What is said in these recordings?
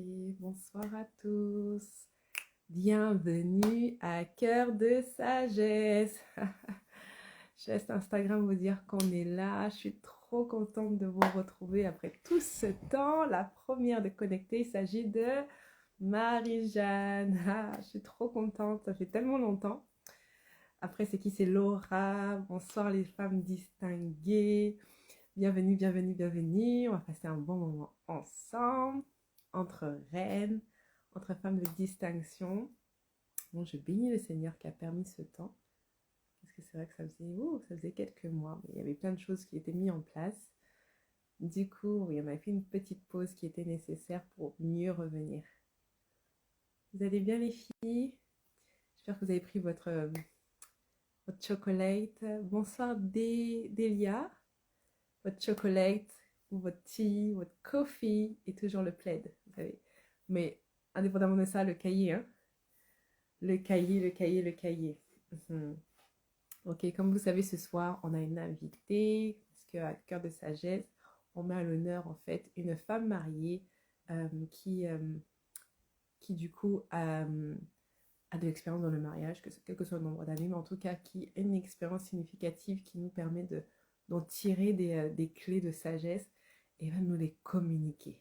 Bonsoir à tous. Bienvenue à Cœur de Sagesse. Je laisse Instagram vous dire qu'on est là. Je suis trop contente de vous retrouver après tout ce temps. La première de connecter, il s'agit de Marie-Jeanne. Je suis trop contente, ça fait tellement longtemps. Après, c'est qui? C'est Laura. Bonsoir les femmes distinguées. Bienvenue, bienvenue, bienvenue. On va passer un bon moment ensemble, entre reines, entre femmes de distinction. Bon, je bénis le Seigneur qui a permis ce temps. Parce que c'est vrai que ça faisait quelques mois, mais il y avait plein de choses qui étaient mises en place. Du coup, oui, on a fait une petite pause qui était nécessaire pour mieux revenir. Vous allez bien les filles? J'espère que vous avez pris votre chocolate. Bonsoir Delia. Votre chocolate ou votre tea, votre coffee et toujours le plaid, vous savez. Mais indépendamment de ça, le cahier, hein. Le cahier, le cahier, le cahier. Mhm. Ok, comme vous savez, ce soir, on a une invitée, parce qu'à Cœur de Sagesse, on met à l'honneur, en fait, une femme mariée euh, qui, euh, qui, du coup, a de l'expérience dans le mariage, quel que soit le nombre d'années, mais en tout cas, qui a une expérience significative qui nous permet d'en tirer des clés de sagesse et va nous les communiquer.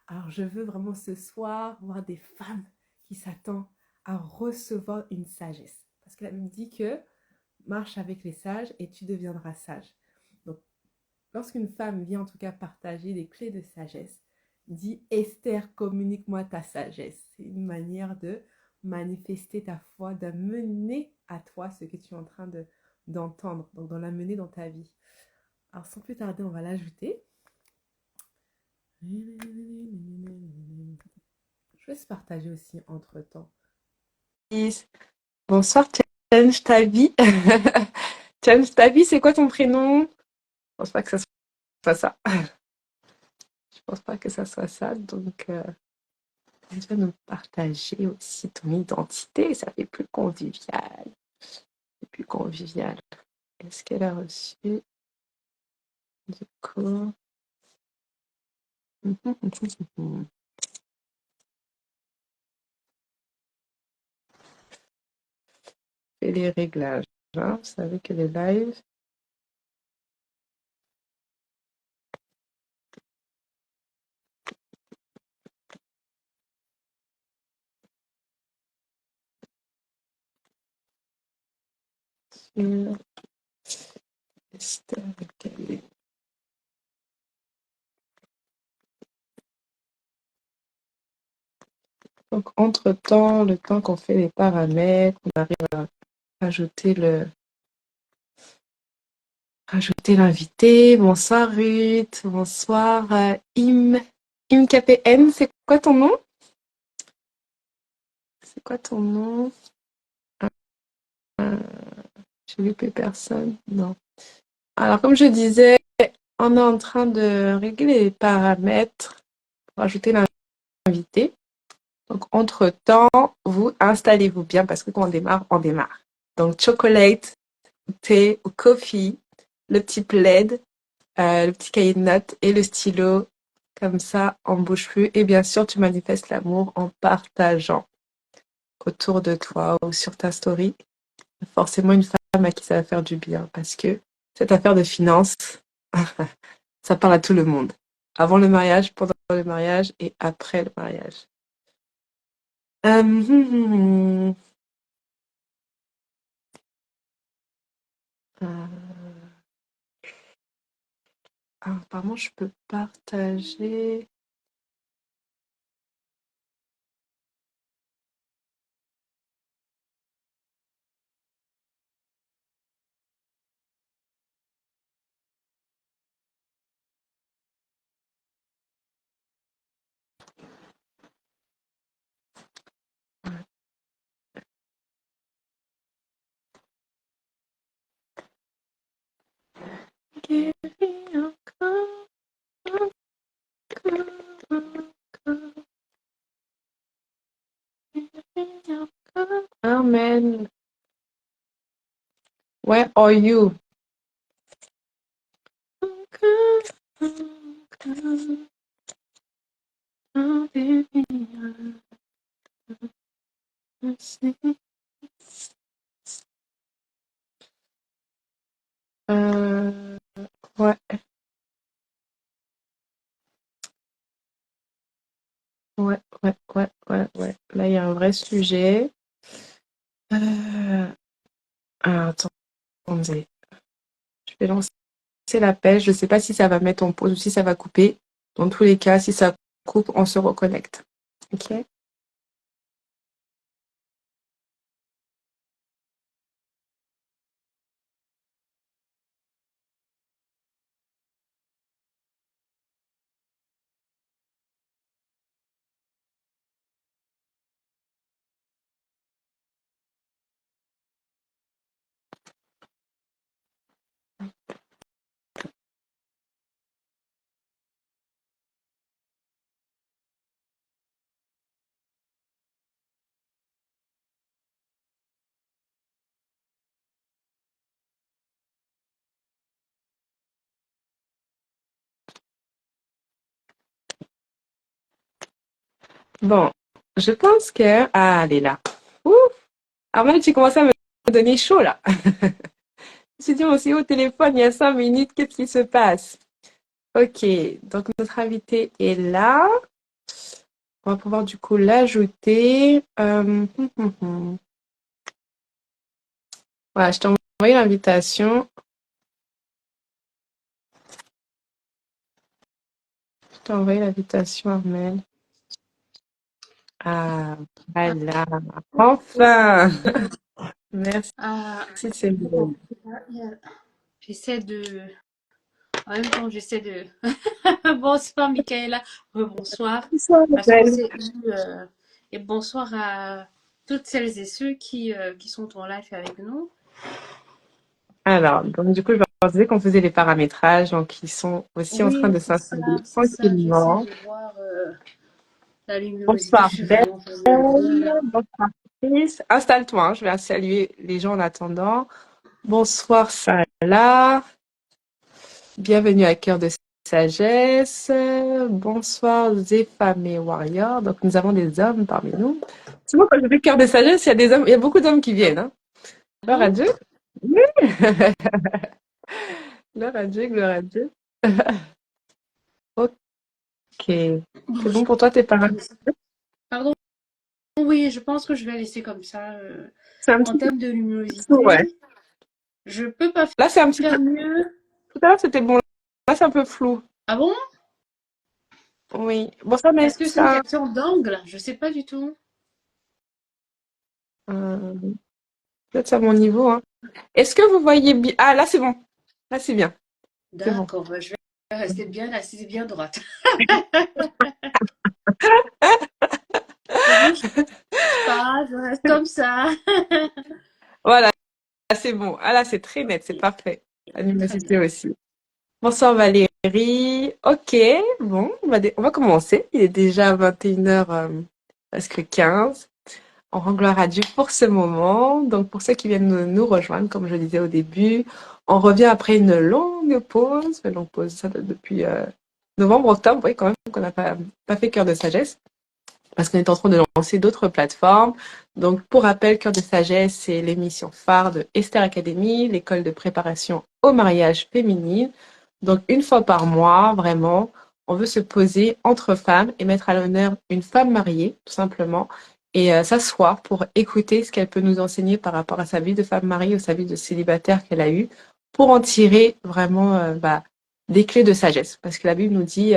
Alors, je veux vraiment ce soir voir des femmes qui s'attendent à recevoir une sagesse. Parce qu'elle me dit que marche avec les sages et tu deviendras sage. Donc, lorsqu'une femme vient en tout cas partager des clés de sagesse, dit Esther, communique-moi ta sagesse. C'est une manière de manifester ta foi, d'amener à toi ce que tu es en train d'entendre, donc dans l'amener dans ta vie. Alors sans plus tarder, on va l'ajouter. Je vais se partager aussi entre-temps. Bonsoir, Change ta vie. Change ta vie, c'est quoi ton prénom? Je pense pas que ça soit ça. Je pense pas que ça soit ça. Donc, tu vas nous partager aussi ton identité. Ça fait plus convivial. C'est plus convivial. Est-ce qu'elle a reçu du coup? Et les réglages. Hein. Vous savez que les lives. Sur Esther Calais. Donc, entre-temps, le temps qu'on fait les paramètres, on arrive à rajouter l'invité. Bonsoir Ruth. Bonsoir ImKPN. C'est quoi ton nom? C'est quoi ton nom? J'ai loupé personne. Non. Alors, comme je disais, on est en train de régler les paramètres pour ajouter l'invité. Donc, entre-temps, vous installez-vous bien parce que quand on démarre, on démarre. Donc, chocolate, thé ou coffee, le petit plaid, le petit cahier de notes et le stylo. Comme ça, on ne bouge plus. Et bien sûr, tu manifestes l'amour en partageant autour de toi ou sur ta story. Forcément, une femme à qui ça va faire du bien parce que cette affaire de finances, ça parle à tout le monde. Avant le mariage, pendant le mariage et après le mariage. Euh, apparemment, je peux partager. Guéris encore, encore, encore. Guéris encore. Amen. Where are you? Encore, encore, Euh, ouais, ouais. Là, il y a un vrai sujet. Euh, attendez, je vais lancer la pêche. Je ne sais pas si ça va mettre en pause ou si ça va couper. Dans tous les cas, si ça coupe, on se reconnecte. Ok? Bon, je pense que... Ah, elle est là. Ouh! Armel, tu commences à me donner chaud, là. Je me suis dit, on s'est eu au téléphone il y a 5 minutes. Qu'est-ce qui se passe? Ok, donc notre invité est là. On va pouvoir du coup l'ajouter. Voilà, je t'ai envoyé l'invitation. Je t'ai envoyé l'invitation, Armel. Ah, voilà. Enfin! Merci, Ah, c'est bon, bon. j'essaie de. En même temps, j'essaie de. Bonsoir, Michaela. Bonsoir. Bonsoir, Parce qu'on Armel. s'est eu. Et bonsoir à toutes celles et ceux qui sont en live avec nous. Alors, donc du coup, je leur disais qu'on faisait les paramétrages, donc ils sont aussi en train Oui, de s'installer c'est ça. J'essaie tranquillement. de voir la luminosité. Bonsoir, Je suis Belle. vraiment pas bien. Voilà. Bonsoir, Chris. Installe-toi, hein, je vais saluer les gens en attendant. Bonsoir, Salah. Bienvenue à Cœur de Sagesse. Bonsoir, Zéphame Warrior. Donc, nous avons des hommes parmi nous. Souvent, quand je fais Cœur de Sagesse, il y a des hommes, il y a beaucoup d'hommes qui viennent. Hein. Gloire à Bon, Dieu. Oui. Gloire à Dieu, gloire à Dieu. Ok. bon, C'est bon pour toi, tes parents? pardon. Oui, je pense que je vais laisser comme ça. C'est un En petit peu termes de flou, ouais. luminosité, je peux pas Là, c'est un petit peu. faire mieux. Tout à l'heure, c'était bon. Là, c'est un peu flou. Ah bon? Oui. Bon, ça, mais Est-ce que c'est une ça. question d'angle? Je sais pas du tout. euh, Peut-être à mon niveau. Hein. Est-ce que vous voyez bien? Ah, là, c'est bon. Là, c'est bien. C'est bon. D'accord, bah, je vais rester bien assise, bien droite. Je bouge pas, je reste comme ça. Voilà, c'est bon. Ah, là, c'est très net. C'est parfait. La Très luminosité bien. aussi. Bonsoir, Valérie. Ok. Bon, on va commencer. Il est déjà 21h, presque 15. On rend gloire à Dieu pour ce moment. Donc, pour ceux qui viennent nous rejoindre, comme je le disais au début, on revient après une longue pause, ça date depuis novembre, octobre, oui, quand même, qu'on n'a pas fait Cœur de Sagesse, parce qu'on est en train de lancer d'autres plateformes. Donc, pour rappel, Cœur de Sagesse, c'est l'émission phare de Esther Academy, l'école de préparation au mariage féminine. Donc, une fois par mois, vraiment, on veut se poser entre femmes et mettre à l'honneur une femme mariée, tout simplement, et s'asseoir pour écouter ce qu'elle peut nous enseigner par rapport à sa vie de femme mariée ou sa vie de célibataire qu'elle a eue, pour en tirer vraiment des clés de sagesse. Parce que la Bible nous dit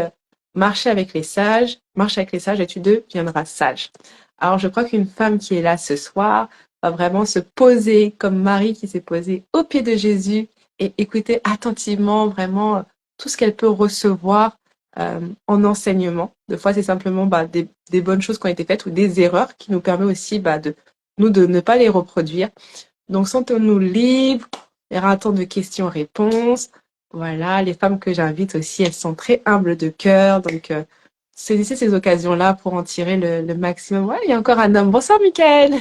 marche avec les sages et tu deviendras sage. Alors, je crois qu'une femme qui est là ce soir va vraiment se poser comme Marie qui s'est posée au pied de Jésus et écouter attentivement vraiment tout ce qu'elle peut recevoir en enseignement. Des fois, c'est simplement des bonnes choses qui ont été faites ou des erreurs qui nous permettent aussi de ne pas les reproduire. Donc, sentons-nous libres. Il y aura un temps de questions-réponses. Voilà, les femmes que j'invite aussi, elles sont très humbles de cœur. Donc, saisissez ces occasions-là pour en tirer le maximum. Ouais, il y a encore un homme. Bonsoir, Michael.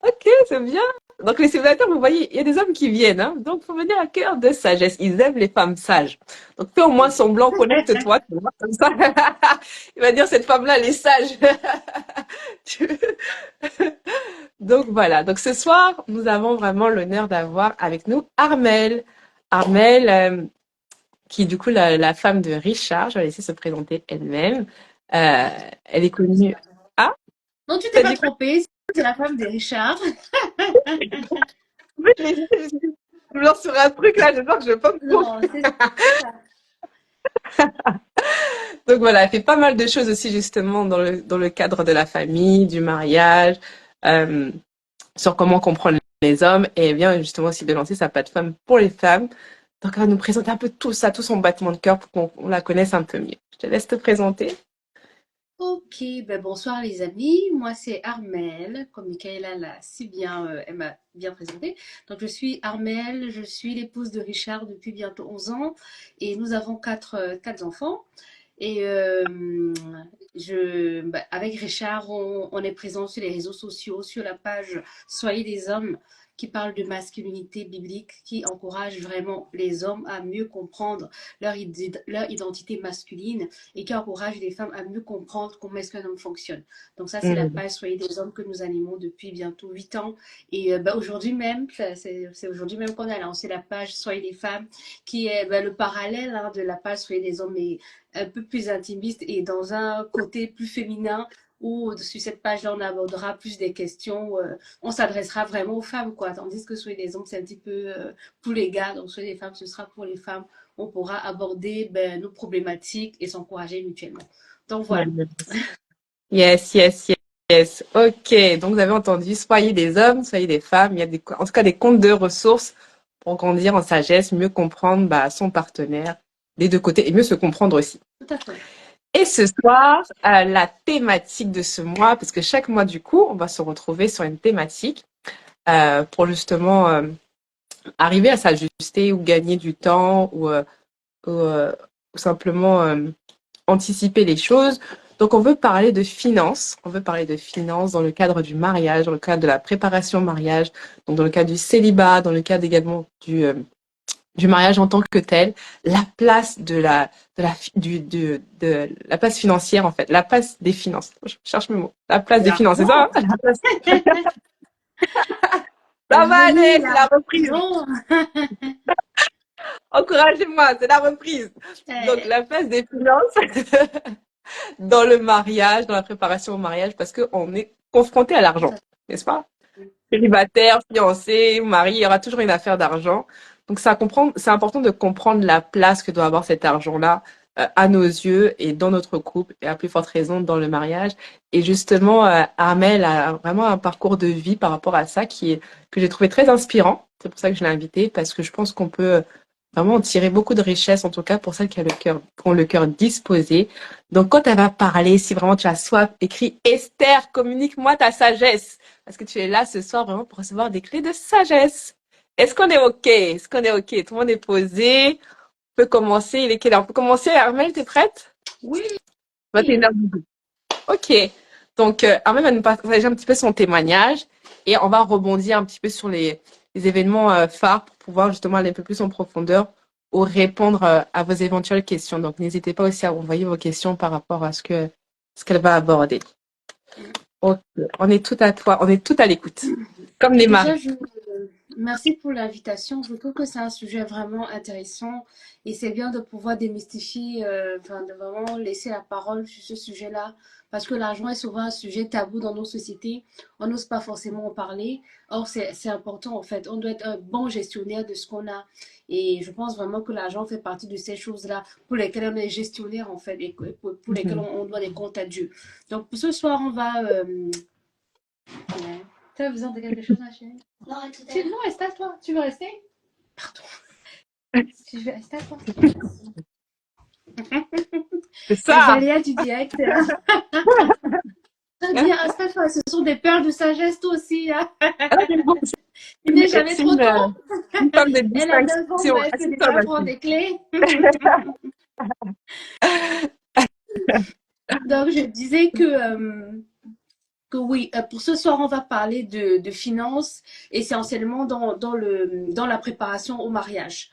Ok, c'est bien. Donc, les célibataires, vous voyez, il y a des hommes qui viennent, hein. Donc, faut venir à cœur de sagesse. Ils aiment les femmes sages. Donc, fais au moins Oui. semblant, connecte-toi, tu vois, comme ça. Il va dire, cette femme-là, elle est sage. Tu- Donc, voilà. Donc, ce soir, nous avons vraiment l'honneur d'avoir avec nous Armelle. Armelle, qui est du coup la femme de Richard. Je vais la laisser se présenter elle-même. Euh, Elle est connue. Ah, Non, tu t'es t'as pas dit quoi? trompée, c'est la femme de Richard. Oui, je me lance sur un truc là, j'espère que je vais pas me tromper. Non, c'est ça. Donc voilà, elle fait pas mal de choses aussi justement dans le cadre de la famille, du mariage, euh, sur comment comprendre les hommes et elle vient justement aussi de lancer sa plateforme pour les femmes. Donc elle va nous présenter un peu tout ça, tout son battement de cœur pour qu'on la connaisse un peu mieux. Je te laisse te présenter. Ok, ben bonsoir les amis, moi c'est Armelle, comme Michaela l'a si bien, elle m'a bien présenté. Donc je suis Armelle, je suis l'épouse de Richard depuis bientôt 11 ans et nous avons quatre enfants. Et avec Richard, on est présent sur les réseaux sociaux, sur la page Soyez des hommes, qui parle de masculinité biblique, qui encourage vraiment les hommes à mieux comprendre leur identité masculine et qui encourage les femmes à mieux comprendre comment est-ce qu'un homme fonctionne. Donc ça, c'est la Mm. page Soyez des hommes que nous animons depuis bientôt 8 ans. Et aujourd'hui même, c'est aujourd'hui même qu'on a lancé la page Soyez des femmes, qui est le parallèle hein, de la page Soyez des hommes, et un peu plus intimiste et dans un côté plus féminin où sur cette page-là, on abordera plus des questions, on s'adressera vraiment aux femmes, quoi. Tandis que sur les hommes, c'est un petit peu pour les gars, donc sur les femmes, ce sera pour les femmes. On pourra aborder nos problématiques et s'encourager mutuellement. Donc voilà. Yes, yes, yes, yes. Ok, donc vous avez entendu, soyez des hommes, soyez des femmes. Il y a en tout cas des comptes de ressources pour grandir en sagesse, mieux comprendre son partenaire des deux côtés et mieux se comprendre aussi. Tout à fait. Et ce soir, la thématique de ce mois, parce que chaque mois du coup, on va se retrouver sur une thématique pour justement arriver à s'ajuster ou gagner du temps ou simplement anticiper les choses. Donc, on veut parler de finances. On veut parler de finances dans le cadre du mariage, dans le cadre de la préparation au mariage, donc dans le cadre du célibat, dans le cadre également du mariage en tant que tel, la place de la place financière, en fait, la place des finances. Je cherche mes mots. La place des finances, c'est ça, L'argent, hein? le Ça va money, aller, c'est la reprise. l'argent. Encouragez-moi, c'est la reprise. Donc, Euh, la place des finances dans le mariage, dans la préparation au mariage, parce qu'on est confronté à tout l'argent, à n'est-ce pas? fait. Célibataire, fiancé, mari, il y aura toujours une affaire d'argent. Donc, c'est important de comprendre la place que doit avoir cet argent-là à nos yeux et dans notre couple, et à plus forte raison dans le mariage. Et justement, Armel a vraiment un parcours de vie par rapport à ça que j'ai trouvé très inspirant. C'est pour ça que je l'ai invité, parce que je pense qu'on peut vraiment en tirer beaucoup de richesse, en tout cas pour celles qui ont le cœur disposé. Donc, quand elle va parler, si vraiment tu as soif, écris Esther, communique-moi ta sagesse. Parce que tu es là ce soir vraiment pour recevoir des clés de sagesse. Est-ce qu'on est OK? Est-ce qu'on est OK? Tout le monde est posé. On peut commencer. Il est quelle heure? On peut commencer. Armelle, t'es prête? Oui. 21h. OK. Donc, Armelle va nous partager un petit peu son témoignage et on va rebondir un petit peu sur les événements phares pour pouvoir justement aller un peu plus en profondeur ou répondre à vos éventuelles questions. Donc, n'hésitez pas aussi à envoyer vos questions par rapport à ce qu'elle va aborder. OK. On est tout à toi. On est tout à l'écoute. Comme les maris. Déjà, merci pour l'invitation. Je trouve que c'est un sujet vraiment intéressant et c'est bien de pouvoir démystifier, enfin, de vraiment laisser la parole sur ce sujet-là parce que l'argent est souvent un sujet tabou dans nos sociétés. On n'ose pas forcément en parler. Or, c'est important en fait. On doit être un bon gestionnaire de ce qu'on a et je pense vraiment que l'argent fait partie de ces choses-là pour lesquelles on est gestionnaire en fait et pour lesquelles Mhm. on doit des comptes à Dieu. Donc, pour ce soir, on va ouais. Tu as besoin de quelque chose, ma chérie? Non, tout à l'heure. Non, reste à toi. Tu veux rester? Pardon. Tu veux rester à toi? C'est Les ça. aléas du direct. Très bien, reste à toi. Ce sont des perles de sagesse, toi aussi. Hein. Ah, mais bon, Il n'est jamais c'est trop tôt. une femme de Elle a 9 ans, distinction. mais elle peut Assieds-toi, déjà ma prendre fille. des clés. Donc, je disais que que oui, pour ce soir, on va parler de finances, essentiellement dans la préparation au mariage.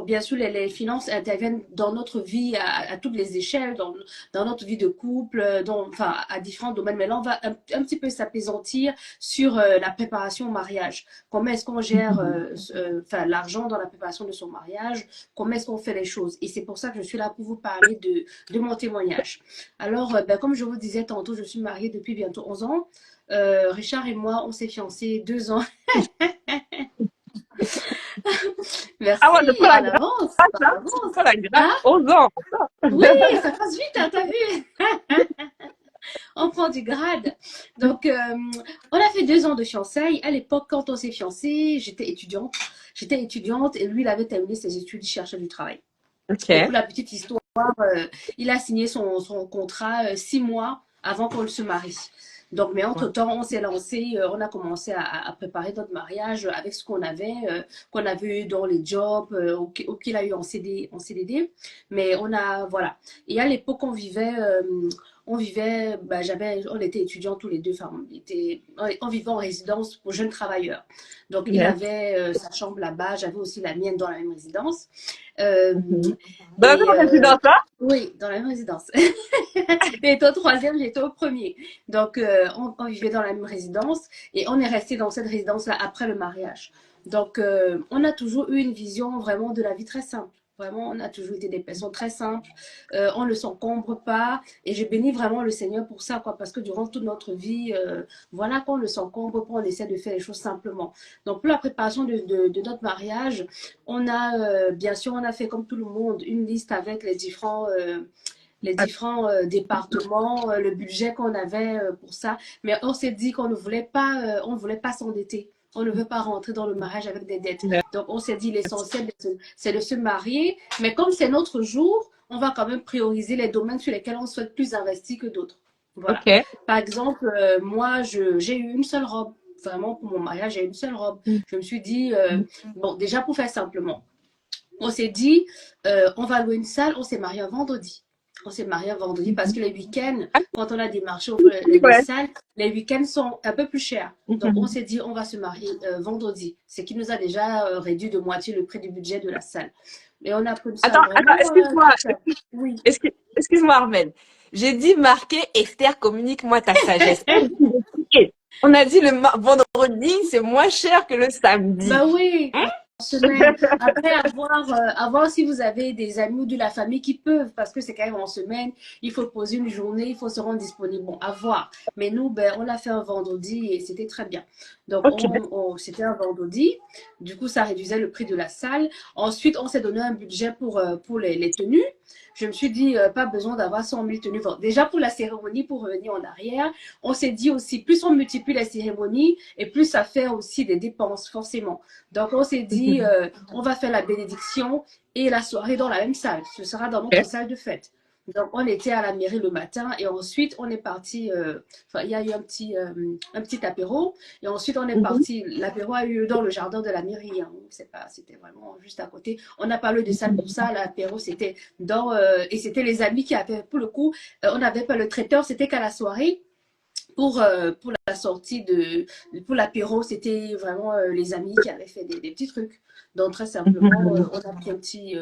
Bien sûr, les finances interviennent dans notre vie à toutes les échelles, dans notre vie de couple, enfin, à différents domaines. Mais là, on va un petit peu s'apaisantir sur la préparation au mariage. Comment est-ce qu'on gère enfin, l'argent dans la préparation de son mariage? Comment est-ce qu'on fait les choses? Et c'est pour ça que je suis là pour vous parler de mon témoignage. Alors, ben, comme je vous disais tantôt, je suis mariée depuis bientôt 11 ans. Richard et moi, on s'est fiancés 2 ans. Ah ouais, je Merci, prends la en grâce, avance, en hein. Je avance. prends la grâce Hein? aux ans. Oui, ça passe vite, hein, t'as vu? On prend du grade. Donc, on a fait 2 ans de fiançailles. À l'époque, quand on s'est fiancés, j'étais étudiante. J'étais étudiante et lui, il avait terminé ses études, il cherchait du travail. Et Ok. pour la petite histoire, il a signé son contrat 6 mois avant qu'on se marie. Donc, mais entre-temps, on s'est lancé, on a commencé à préparer notre mariage avec ce qu'on avait eu dans les jobs, ou qu'il a eu en CDD. Mais voilà. Et à l'époque, bah, on était étudiants tous les deux, enfin, on vivait en résidence pour jeunes travailleurs. Donc, il Yes. avait sa chambre là-bas, j'avais aussi la mienne dans la même résidence. Euh, Mhm. Dans la et même résidence, hein? oui, dans la même résidence. Il était au troisième, j'étais au premier. Donc, on vivait dans la même résidence et on est resté dans cette résidence-là après le mariage. Donc, on a toujours eu une vision vraiment de la vie très simple. Vraiment, on a toujours été des personnes très simples. On ne s'encombre pas. Et je bénis vraiment le Seigneur pour ça, quoi, parce que durant toute notre vie, voilà, qu'on ne s'encombre pas, on essaie de faire les choses simplement. Donc, pour la préparation de notre mariage, bien sûr, on a fait comme tout le monde une liste avec les différents départements, le budget qu'on avait pour ça. Mais on s'est dit qu'on ne voulait pas s'endetter. On ne veut pas rentrer dans le mariage avec des dettes. Yeah. Donc, on s'est dit l'essentiel, c'est de se marier. Mais comme c'est notre jour, on va quand même prioriser les domaines sur lesquels on souhaite plus investir que d'autres. Voilà. Ok. Par exemple, moi, j'ai eu une seule robe. Vraiment, pour mon mariage, j'ai eu une seule robe. Je me suis dit, bon, déjà pour faire simplement, on s'est dit, on va louer une salle. On s'est marié un vendredi. On s'est marié un vendredi parce que les week-ends, quand on a démarché les Ouais. salles, les week-ends sont un peu plus chers. Donc, on Mhm. s'est dit, on va se marier vendredi. Ce qui nous a déjà réduit de moitié le prix du budget de la salle. Et on a pris une salle Attends, vraiment excuse-moi. très chère. Oui. Excuse-moi, Armel. J'ai dit marquer Esther, communique-moi ta sagesse. On a dit vendredi, c'est moins cher que le samedi. Bah oui, Hein? en semaine. Après, à voir si vous avez des amis ou de la famille qui peuvent, parce que c'est quand même en semaine, il faut poser une journée, il faut se rendre disponible. Bon, à voir. Mais nous, ben, on l'a fait un vendredi et c'était très bien. Donc, Ok. c'était un vendredi. Du coup, ça réduisait le prix de la salle. Ensuite, on s'est donné un budget pour les tenues. Je me suis dit, pas besoin d'avoir 100 000 tenues. Bon, déjà, pour la cérémonie, pour revenir en arrière, on s'est dit aussi, plus on multiplie les cérémonies et plus ça fait aussi des dépenses, forcément. Donc, on s'est dit, Mhm. on va faire la bénédiction et la soirée dans la même salle. Ce sera dans notre Ok. salle de fête. Donc, on était à la mairie le matin et ensuite, on est parti. Enfin, il y a eu un petit apéro et ensuite, on est Mhm. parti. L'apéro a eu lieu dans le jardin de la mairie. Hein. C'était vraiment juste à côté. On n'a pas lieu de salle pour ça. L'apéro, c'était et c'était les amis qui avaient, pour le coup, on n'avait pas le traiteur, c'était qu'à la soirée pour la sortie pour l'apéro, c'était vraiment les amis qui avaient fait des petits trucs. Donc, très simplement, Mhm. on a pris un petit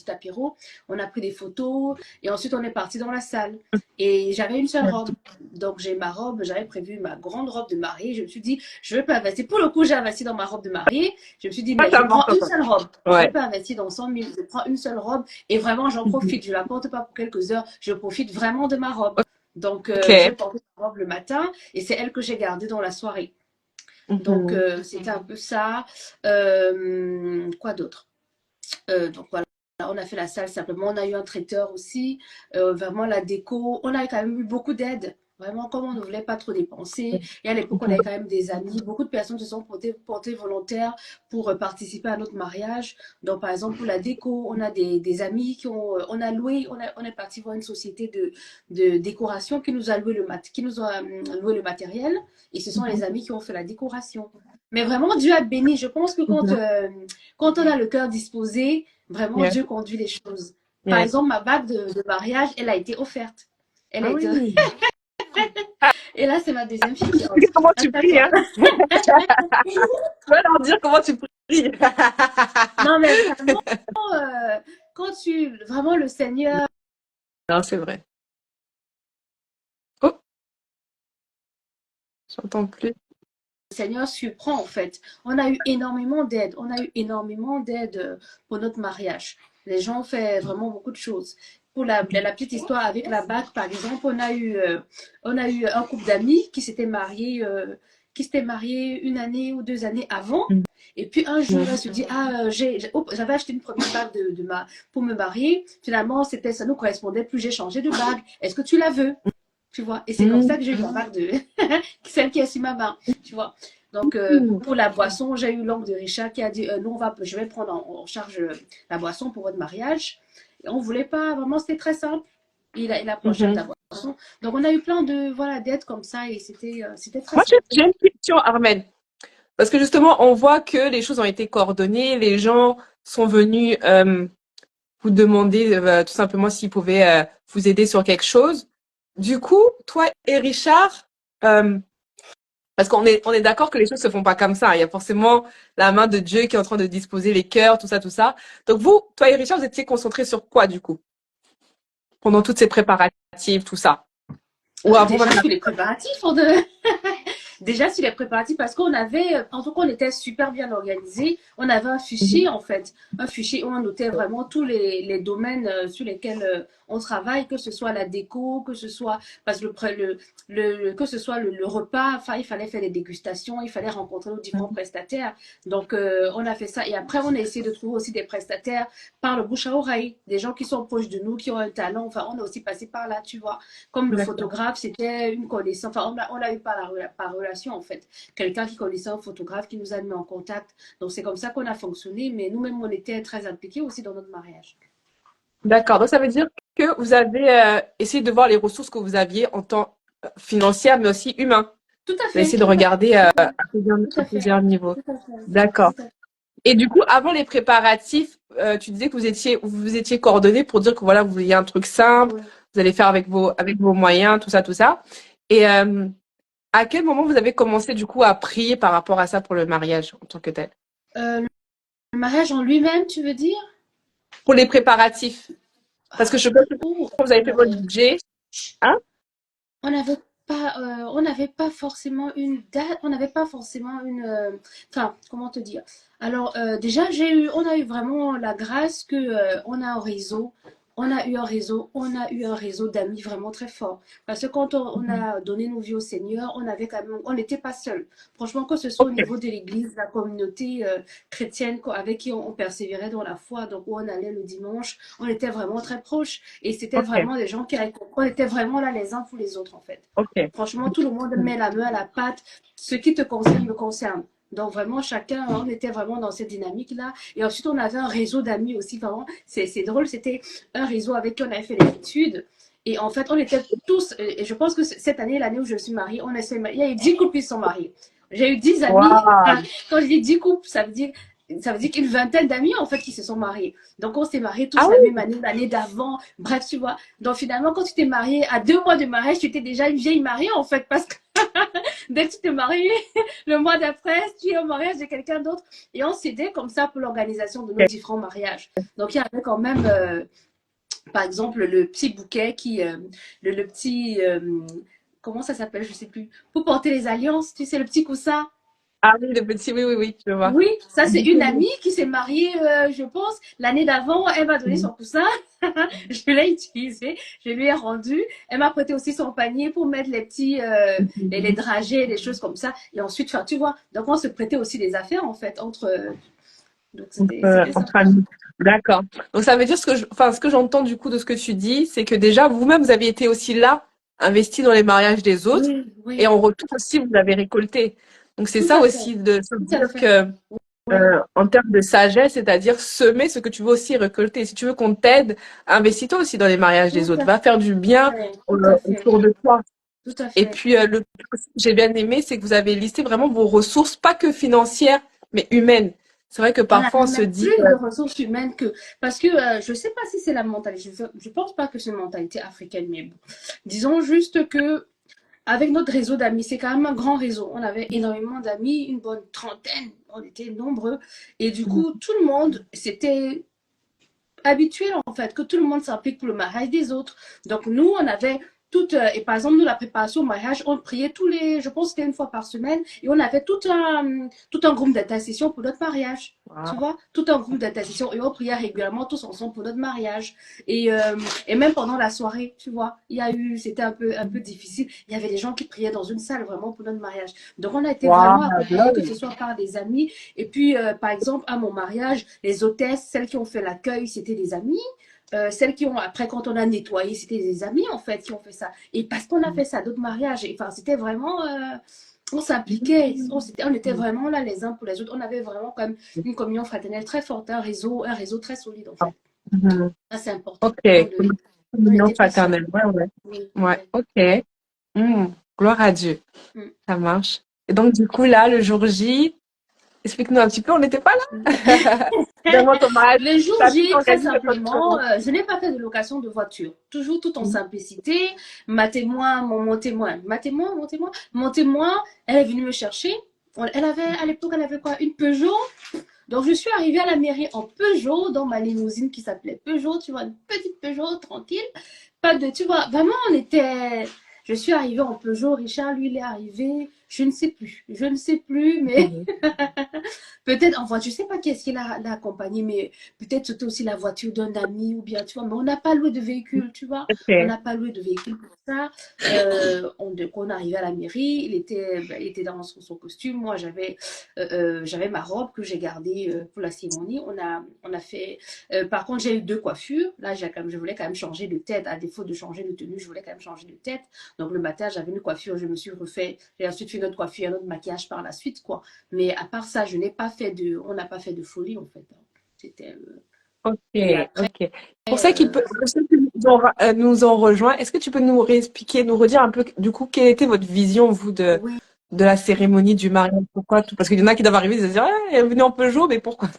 apéro, on a pris des photos et ensuite on est parti dans la salle. Et j'avais une seule robe. Donc, j'ai ma robe, j'avais prévu ma grande robe de mariée. Je me suis dit, je ne vais pas investir. Pour le coup, j'ai investi dans ma robe de mariée. Je me suis dit, Ah, mais c'est je prends important, une ça. seule robe. Je ne vais Ouais. pas investir dans 100 000. Je prends une seule robe et vraiment, j'en Mhm. profite. Je ne la porte pas pour quelques heures. Je profite vraiment de ma robe. Donc, j'ai Ok. porté ma robe le matin et c'est elle que j'ai gardée dans la soirée. Donc, Mhm. c'était un peu ça. Quoi d'autre? Donc, voilà. On a fait la salle simplement. On a eu un traiteur aussi. Vraiment, la déco. On a quand même eu beaucoup d'aide. Vraiment, comme on ne voulait pas trop dépenser. Et à l'époque, on avait Mhm. quand même des amis. Beaucoup de personnes se sont portées volontaires pour participer à notre mariage. Donc, par exemple, pour la déco, on a des amis on a loué, on est parti voir une société de décoration qui nous a loué le matériel. Et ce sont les amis qui ont fait la décoration. Mais vraiment, Dieu a béni. Je pense que Mhm. quand on a le cœur disposé, vraiment, Yeah. Dieu conduit les choses. Par Yeah. exemple, ma bague de mariage, elle a été offerte. Elle Ah a été oui. Et là, c'est ma deuxième fille qui Regarde rentre. comment À tu chaque pries, fois. hein. Tu vas leur dire comment tu pries. Non, mais vraiment, euh, quand tu, vraiment le Seigneur, Non, c'est vrai. Oh, j'entends plus. Seigneur surprend en fait. On a eu énormément d'aide. On a eu énormément d'aide pour notre mariage. Les gens ont fait vraiment beaucoup de choses. Pour la petite histoire avec la bague, par exemple, on a eu un couple d'amis qui s'était marié une année ou 2 années avant. Et puis un jour, elle se dit, ah, j'avais acheté une première bague pour me marier. Finalement, ça nous correspondait plus. J'ai changé de bague. Est-ce que tu la veux? Tu vois? Et c'est comme ça que j'ai eu la bague de celle qui est sur ma main. Tu vois? Donc, pour la boisson, j'ai eu l'oncle de Richard qui a dit, non, je vais prendre en charge la boisson pour votre mariage. Et on voulait pas, vraiment, c'était très simple. Il approchait de la boisson. Donc, on a eu plein de, voilà, d'aides comme ça et c'était très Moi, simple. j'ai une question, Armel. Parce que justement, on voit que les choses ont été coordonnées, les gens sont venus vous demander tout simplement s'ils pouvaient vous aider sur quelque chose. Du coup, toi et Richard, euh, parce on est d'accord que les choses se font pas comme ça. Il y a forcément la main de Dieu qui est en train de disposer les cœurs, tout ça, tout ça. Donc vous, toi et Richard, vous étiez concentrés sur quoi du coup pendant toutes ces préparatifs, tout ça? Ou avant Déjà, même la... sur les préparatifs, déjà sur les préparatifs, parce qu'on avait, en tout cas, on était super bien organisé. On avait un fichier, en fait, un fichier où on notait vraiment tous les domaines sur lesquels on travaille, que ce soit la déco, que ce soit, parce que que ce soit le repas, enfin, il fallait faire des dégustations, il fallait rencontrer nos différents prestataires. Donc, on a fait ça. Et après, on a essayé de trouver aussi des prestataires par le bouche à oreille, des gens qui sont proches de nous, qui ont un talent. Enfin, on a aussi passé par là, tu vois. Comme le D'accord. photographe, c'était une connaissance. Enfin, on l'a eu par relation, en fait. Quelqu'un qui connaissait un photographe qui nous a mis en contact. Donc, c'est comme ça qu'on a fonctionné. Mais nous-mêmes, on était très impliqués aussi dans notre mariage. D'accord. Donc ça veut dire que vous avez essayé de voir les ressources que vous aviez en temps financière, mais aussi humain. Tout à Vous avez fait, essayé de tout à fait, regarder tout à à fait, plusieurs niveaux. tout à fait, D'accord. tout à fait. Et du coup, avant les préparatifs, tu disais que vous étiez coordonnés pour dire que voilà, vous vouliez un truc simple, Ouais. vous allez faire avec vos moyens, tout ça, tout ça. Et à quel moment vous avez commencé du coup à prier par rapport à ça pour le mariage en tant que tel? Le mariage en lui-même, tu veux dire? Pour les préparatifs. Parce que je pense que Oh, quand vous avez fait votre budget, hein? on n'avait on n'avait pas forcément une date, on n'avait pas forcément enfin, comment te dire? Alors, déjà, on a eu vraiment la grâce que, on a un réseau, on a eu un réseau d'amis vraiment très fort. Parce que quand on a donné nos vies au Seigneur, on avait quand même, on n'était pas seuls. Franchement, que ce soit au Ok, niveau de l'église, la communauté chrétienne avec qui on persévérait dans la foi, donc où on allait le dimanche, on était vraiment très proches. Et c'était ok, vraiment des gens on était vraiment là les uns pour les autres, en fait. ok. Franchement, tout le monde met la main à la pâte. Ce qui te concerne me concerne. Donc vraiment, chacun, on était vraiment dans cette dynamique-là. Et ensuite, on avait un réseau d'amis aussi. Vraiment, c'est drôle, c'était un réseau avec qui on avait fait les études. Et en fait, on était tous, et je pense que cette année, l'année où je suis mariée, il y a eu 10 couples qui sont mariés. J'ai eu 10 amis. Enfin, Waouh, quand je dis 10 couples, ça veut dire qu'une vingtaine d'amis, en fait, qui se sont mariés. Donc, on s'est mariés tous ah la oui, même année, l'année d'avant. Bref, tu vois. Donc, finalement, quand tu t'es marié à 2 mois de mariage, tu étais déjà une vieille mariée, en fait, parce que dès que tu t'es marié, le mois d'après, tu es au mariage de quelqu'un d'autre. Et on s'aidait comme ça pour l'organisation de nos différents mariages. Donc, il y avait quand même, par exemple, le petit bouquet le petit, comment ça s'appelle, je sais plus, pour porter les alliances, tu sais, le petit coussin. ah oui, le petit, oui, oui, oui, je vois. Oui, ça c'est une amie qui s'est mariée, je pense, l'année d'avant. Elle m'a donné son coussin. Je l'ai utilisé, je lui ai rendu. Elle m'a prêté aussi son panier pour mettre les petits, les dragées, les choses comme ça. Et ensuite, enfin, tu vois, donc on se prêtait aussi des affaires en fait donc c'était Entre sympa. amis. D'accord. Donc ça veut dire ce que j'entends du coup de ce que tu dis, c'est que déjà vous-même vous avez été aussi là, investi dans les mariages des autres, Oui, et oui, en retour aussi vous avez récolté. Donc c'est tout ça à fait, aussi de se tout à dire fait. que Oui, en termes de sagesse, c'est-à-dire semer ce que tu veux aussi récolter. Si tu veux qu'on t'aide, investis-toi aussi dans les mariages des tout autres. à Va faire du bien fait, tout à fait, autour de toi. tout à Et fait. puis le truc aussi que j'ai bien aimé, c'est que vous avez listé vraiment vos ressources, pas que financières, mais humaines. C'est vrai que On parfois avait on se même dit plus de ressources humaines que. Parce que je ne sais pas si c'est la mentalité. Je pense pas que c'est une mentalité africaine, mais bon. Disons juste que avec notre réseau d'amis, c'est quand même un grand réseau. On avait énormément d'amis, une bonne trentaine, on était nombreux. Et du coup, tout le monde, c'était habituel en fait, que tout le monde s'implique pour le mariage des autres. Donc nous, on avait toute, et par exemple, nous, la préparation au mariage, on priait tous les, je pense que c'était une fois par semaine, et on avait tout un groupe d'intercession pour notre mariage. Tu Wow. vois, tout un groupe d'intercession, et on priait régulièrement tous ensemble pour notre mariage. Et même pendant la soirée, tu vois, c'était un peu difficile. Il y avait des gens qui priaient dans une salle vraiment pour notre mariage. Donc on a été Wow, vraiment accompagnés, que glory. ce soit par des amis, et puis, par exemple, à mon mariage, les hôtesses, celles qui ont fait l'accueil, c'était des amis. Celles qui ont, après, quand on a nettoyé, c'était des amis, en fait, qui ont fait ça. Et parce qu'on a fait ça, d'autres mariages, et, enfin, c'était vraiment, on s'impliquait, on était vraiment là les uns pour les autres. On avait vraiment comme une communion fraternelle très forte, un réseau très solide, en fait. Mhm. Ça, c'est important. Ok, On communion n'était pas seuls. fraternelle, ouais, ouais. Oui, Ouais, oui. ok. Gloire à Dieu, Mm. ça marche. Et donc, du coup, là, le jour J, explique-nous un petit peu, on n'était pas là. Vraiment, ton mariage, Le jour t'as pu J, très t'organiser simplement, votre... je n'ai pas fait de location de voiture. Toujours tout en simplicité. Ma témoin, mon témoin, mon témoin, elle est venue me chercher. Elle avait, à l'époque, elle avait quoi? Une Peugeot. Donc, je suis arrivée à la mairie en Peugeot, dans ma limousine qui s'appelait Peugeot. Tu vois, une petite Peugeot, tranquille. Pas de, tu vois, vraiment, on était. Je suis arrivée en Peugeot. Richard, lui, il est arrivé. Je ne sais plus. Je ne sais plus, mais Mhm. peut-être en voiture, je sais pas qui est-ce qui l'a accompagné, mais peut-être c'était aussi la voiture d'un ami ou bien, tu vois, mais on n'a pas loué de véhicule, tu vois. On Ok. n'a pas loué de véhicule pour ça. Quand on arrivait à la mairie, il était dans son costume. Moi, j'avais ma robe que j'ai gardée pour la cérémonie. On a fait. Par contre, j'ai eu deux coiffures. Là, je voulais quand même changer de tête. À défaut de changer de tenue, je voulais quand même changer de tête. Donc, le matin, j'avais une coiffure. Je me suis refait. J'ai ensuite fait une autre coiffure, un autre maquillage par la suite, quoi. Mais à part ça, on n'a pas fait de folie en fait. C'était Ok, et après, ok. Pour ceux qui nous ont rejoints, est-ce que tu peux nous réexpliquer, nous redire un peu, du coup, quelle était votre vision, vous, oui, de la cérémonie du mariage? Pourquoi tout? Parce qu'il y en a qui doivent arriver et se dire, ah, elle est venue en Peugeot, mais pourquoi?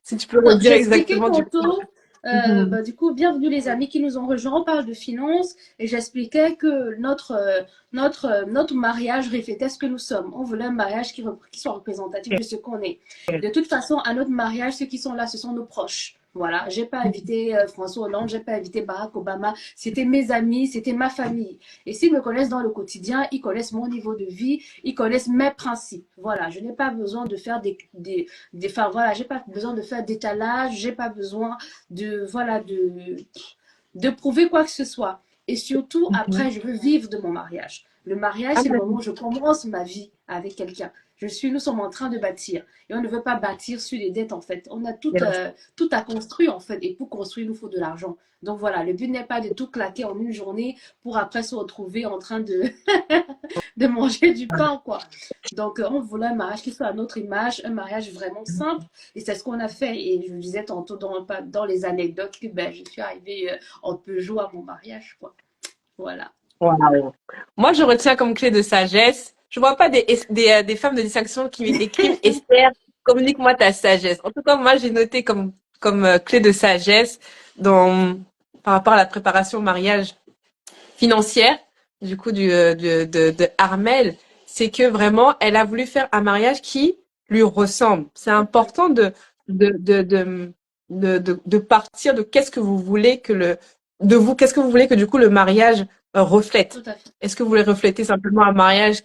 Si tu peux non, redire j'ai expliqué exactement, du coup. tantôt. Mhm. Du coup, bienvenue les amis qui nous ont rejoints. On parle de finances et j'expliquais que notre mariage reflétait ce que nous sommes. On voulait un mariage qui soit représentatif de ce qu'on est. De toute façon, à notre mariage, ceux qui sont là, ce sont nos proches. Voilà, j'ai pas invité François Hollande, j'ai pas invité Barack Obama. C'était mes amis, c'était ma famille. Et s'ils me connaissent dans le quotidien, ils connaissent mon niveau de vie, ils connaissent mes principes. Voilà, je n'ai pas besoin de faire enfin, voilà, j'ai pas besoin de faire d'étalage, j'ai pas besoin voilà, de prouver quoi que ce soit. Et surtout, Mhm. après, je veux vivre de mon mariage. Le mariage, c'est le moment Amen. où je commence ma vie avec quelqu'un. Nous sommes en train de bâtir. Et on ne veut pas bâtir sur les dettes, en fait. On a Yes. tout à construire, en fait. Et pour construire, il nous faut de l'argent. Donc voilà, le but n'est pas de tout claquer en une journée pour après se retrouver en train de manger du pain, quoi. Donc, on voulait un mariage qui soit à notre image, un mariage vraiment simple. Et c'est ce qu'on a fait. Et je disais tantôt dans les anecdotes que ben, je suis arrivée en Peugeot à mon mariage, quoi. Voilà. Wow. Moi, je retiens comme clé de sagesse. Je vois pas des femmes de distinction qui m'écrivent Esther, communique-moi ta sagesse. En tout cas, moi, j'ai noté comme clé de sagesse par rapport à la préparation au mariage financière, du coup, de Armel, c'est que vraiment, elle a voulu faire un mariage qui lui ressemble. C'est important de, de, de, de partir de qu'est-ce que vous voulez qu'est-ce que vous voulez que du coup le mariage reflète. Tout à fait. Est-ce que vous voulez refléter simplement un mariage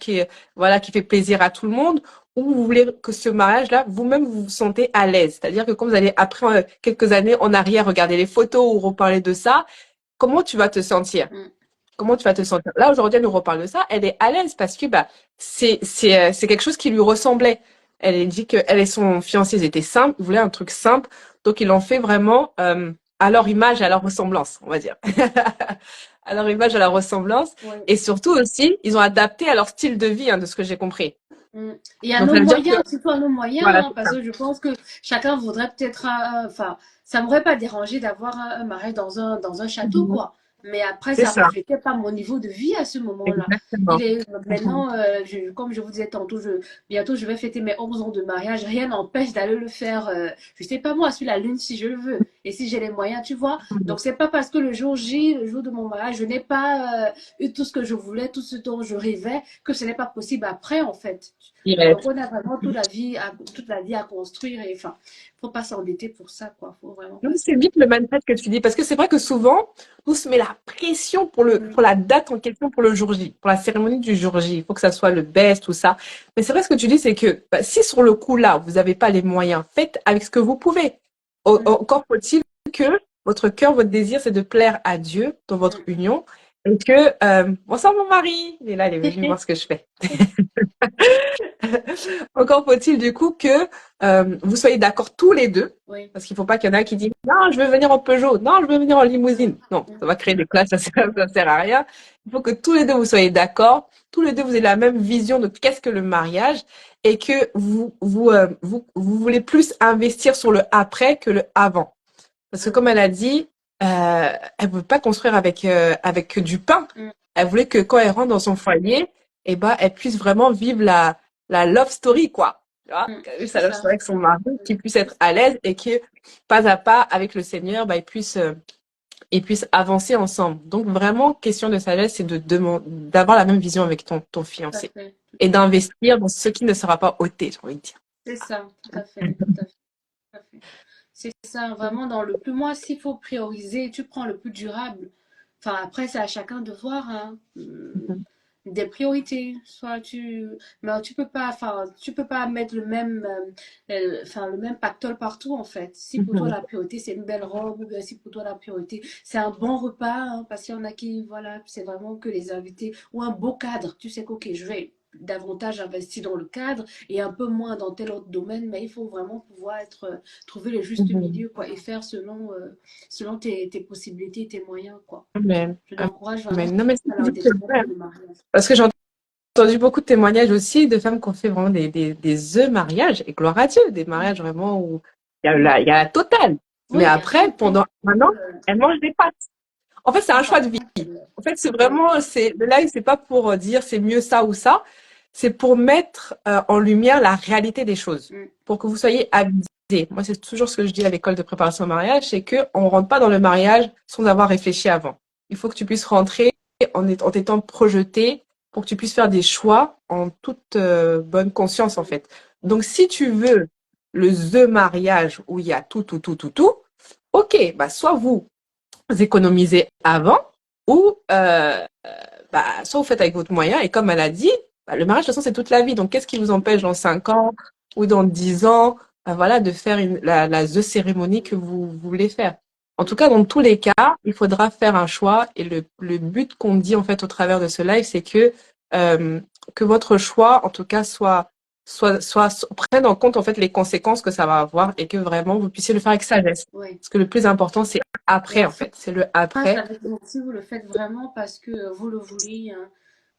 voilà, qui fait plaisir à tout le monde, ou vous voulez que ce mariage-là, vous-même, vous vous sentez à l'aise? C'est-à-dire que quand vous allez, après quelques années en arrière, regarder les photos ou reparler de ça, comment tu vas te sentir? Mm. Comment tu vas te sentir? Là, aujourd'hui, elle nous reparle de ça. Elle est à l'aise parce que bah c'est quelque chose qui lui ressemblait. Elle dit que elle et son fiancé ils étaient simples, ils voulaient un truc simple, donc ils l'ont fait vraiment à leur image, à leur ressemblance, on va dire, à leur image, à leur ressemblance, Ouais. et surtout aussi, ils ont adapté à leur style de vie, hein, de ce que j'ai compris. Mm. Et à Donc nos ça veut dire que moyens, surtout à nos moyens, voilà, hein, c'est parce ça. que je pense que chacun voudrait peut-être, enfin, ça m'aurait pas dérangé d'avoir un mariage dans un château, Mhm. quoi. Mais après, C'est ça ça, reflétait pas mon niveau de vie à ce moment-là. Il exactement. est Mhm. maintenant, comme je vous disais tantôt, bientôt je vais fêter mes 11 ans de mariage. Rien n'empêche d'aller le faire. Je sais pas moi, sur la lune si je le veux et si j'ai les moyens, tu vois. Donc c'est pas parce que le jour J, le jour de mon mariage, je n'ai pas eu tout ce que je voulais, tout ce dont je rêvais, que ce n'est pas possible après en fait. Yes. Donc on a vraiment toute la vie à construire et enfin, faut pas s'embêter pour ça quoi. Faut vraiment Non, pas c'est bien s'embêter. le mindset que tu dis, parce que c'est vrai que souvent, on se met la pression Mm, pour la date en question pour le jour J, pour la cérémonie du jour J. Il faut que ça soit le best, tout ça. Mais c'est vrai ce que tu dis, c'est que bah, si sur le coup là, vous n'avez pas les moyens, faites avec ce que vous pouvez. mm, Encore faut-il que votre cœur, votre désir, c'est de plaire à Dieu dans votre mm. union. Et que, bonsoir mon mari, il est là, il est venu voir ce que je fais. Encore faut-il du coup que vous soyez d'accord tous les deux, Oui. parce qu'il ne faut pas qu'il y en a qui disent non, je veux venir en Peugeot, non, je veux venir en Mm, limousine. Non, ça mm, va créer des classes, ça sert à rien. Il faut que tous les deux vous soyez d'accord, tous les deux vous ayez la même vision de qu'est-ce que le mariage et que vous voulez plus investir sur le après que le avant. Parce que mm, comme elle a dit, elle ne veut pas construire avec du pain. mm, Elle voulait que quand elle rentre dans son foyer, eh ben, elle puisse vraiment vivre la love story, quoi. Tu vois, mm. qu'elle vive C'est sa love ça. story avec son mari, qu'il puisse être à l'aise et que, pas à pas, avec le Seigneur, bah, ils puissent avancer ensemble. Donc, vraiment, question de sagesse, c'est d'avoir la même vision avec ton Tout à fiancé fait. Tout et à fait. d'investir dans ce qui ne sera pas ôté, j'ai envie de dire. C'est ça. Tout à fait. Tout à fait. Tout à fait. C'est ça. Vraiment, dans le plus, moi, s'il faut prioriser, tu prends le plus durable. Enfin, après, c'est à chacun de voir, hein. Des priorités. Mais tu peux pas, enfin, tu peux pas mettre enfin, le même pactole partout, en fait. Si pour toi, Mhm. la priorité, c'est une belle robe, ou bien si pour toi, la priorité, c'est un bon repas, hein, parce qu'il y en a qui, voilà, c'est vraiment que les invités, ou un beau cadre. Tu sais qu'ok, je vais davantage investir dans le cadre et un peu moins dans tel autre domaine, mais il faut vraiment pouvoir trouver le juste Mhm. milieu, quoi, et faire selon tes possibilités et tes moyens, quoi. Amen. Je l'encourage vraiment Amen. Non, mais à leur c'est développement vrai. pour le mariage. Parce que j'ai entendu beaucoup de témoignages aussi de femmes qui ont fait vraiment des mariages, et gloire à Dieu, des mariages Mhm. vraiment où il y a la totale. Mais Oui, bien après, sûr. pendant un an, Euh, elles mangent des pâtes. En fait, c'est un choix de vie. franchement, En fait, c'est oui. vraiment, le live, c'est pas pour dire c'est mieux ça ou ça. C'est pour mettre en lumière la réalité des choses. Mm. Pour que vous soyez avisés. Moi, c'est toujours ce que je dis à l'école de préparation au mariage, c'est que on rentre pas dans le mariage sans avoir réfléchi avant. Il faut que tu puisses rentrer en t'étant projeté pour que tu puisses faire des choix en toute bonne conscience, en fait. Donc, si tu veux le the mariage où il y a tout, tout, tout, tout, tout, ok, bah, soit vous économisez avant ou bah, soit vous faites avec votre moyen et comme elle a dit, bah, le mariage de toute façon c'est toute la vie. Donc qu'est-ce qui vous empêche dans 5 ans ou dans 10 ans bah, voilà, de faire la the cérémonie que vous voulez faire. En tout cas, dans tous les cas, il faudra faire un choix et le but qu'on dit en fait au travers de ce live, c'est euh, que votre choix, en tout cas, prenne en compte en fait les conséquences que ça va avoir et que vraiment vous puissiez le faire avec sagesse. Oui. Parce que le plus important, c'est après, Et en faire fait. C'est le face après. avec vous aussi, vous le faites vraiment parce que vous le voulez, hein.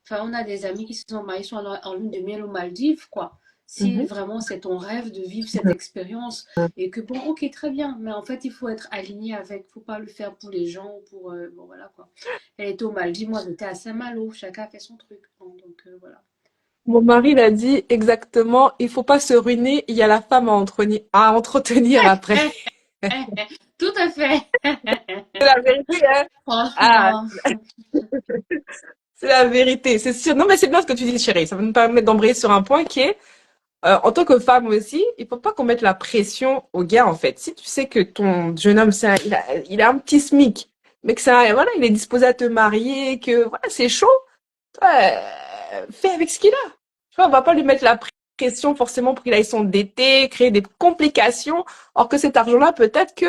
Enfin, on a des amis qui se sont mariés, sont en lune de miel aux Maldives, quoi. Si Mhm. vraiment c'est ton rêve de vivre cette expérience et que bon, ok, très bien, mais en fait, il faut être aligné avec, faut pas le faire pour les gens, bon voilà quoi. Elle était aux Maldives, moi j'étais à Saint-Malo, chacun fait son truc, hein, donc voilà. Mon mari l'a dit exactement, il faut pas se ruiner, il y a la femme à entretenir après. Tout à fait. C'est la vérité, hein? Ah, Franchement. c'est la vérité, c'est sûr. Non, mais c'est bien ce que tu dis, chérie. Ça va nous permettre d'embrayer sur un point qui est, en tant que femme aussi, il faut pas qu'on mette la pression au gars, en fait. Si tu sais que ton jeune homme, il a un petit SMIC, mais que ça, voilà, il est disposé à te marier, que, voilà, c'est chaud, ouais, fais avec ce qu'il a. Tu vois, on va pas lui mettre la pression forcément pour qu'il aille s'endetter, créer des complications, or que cet argent-là, peut-être que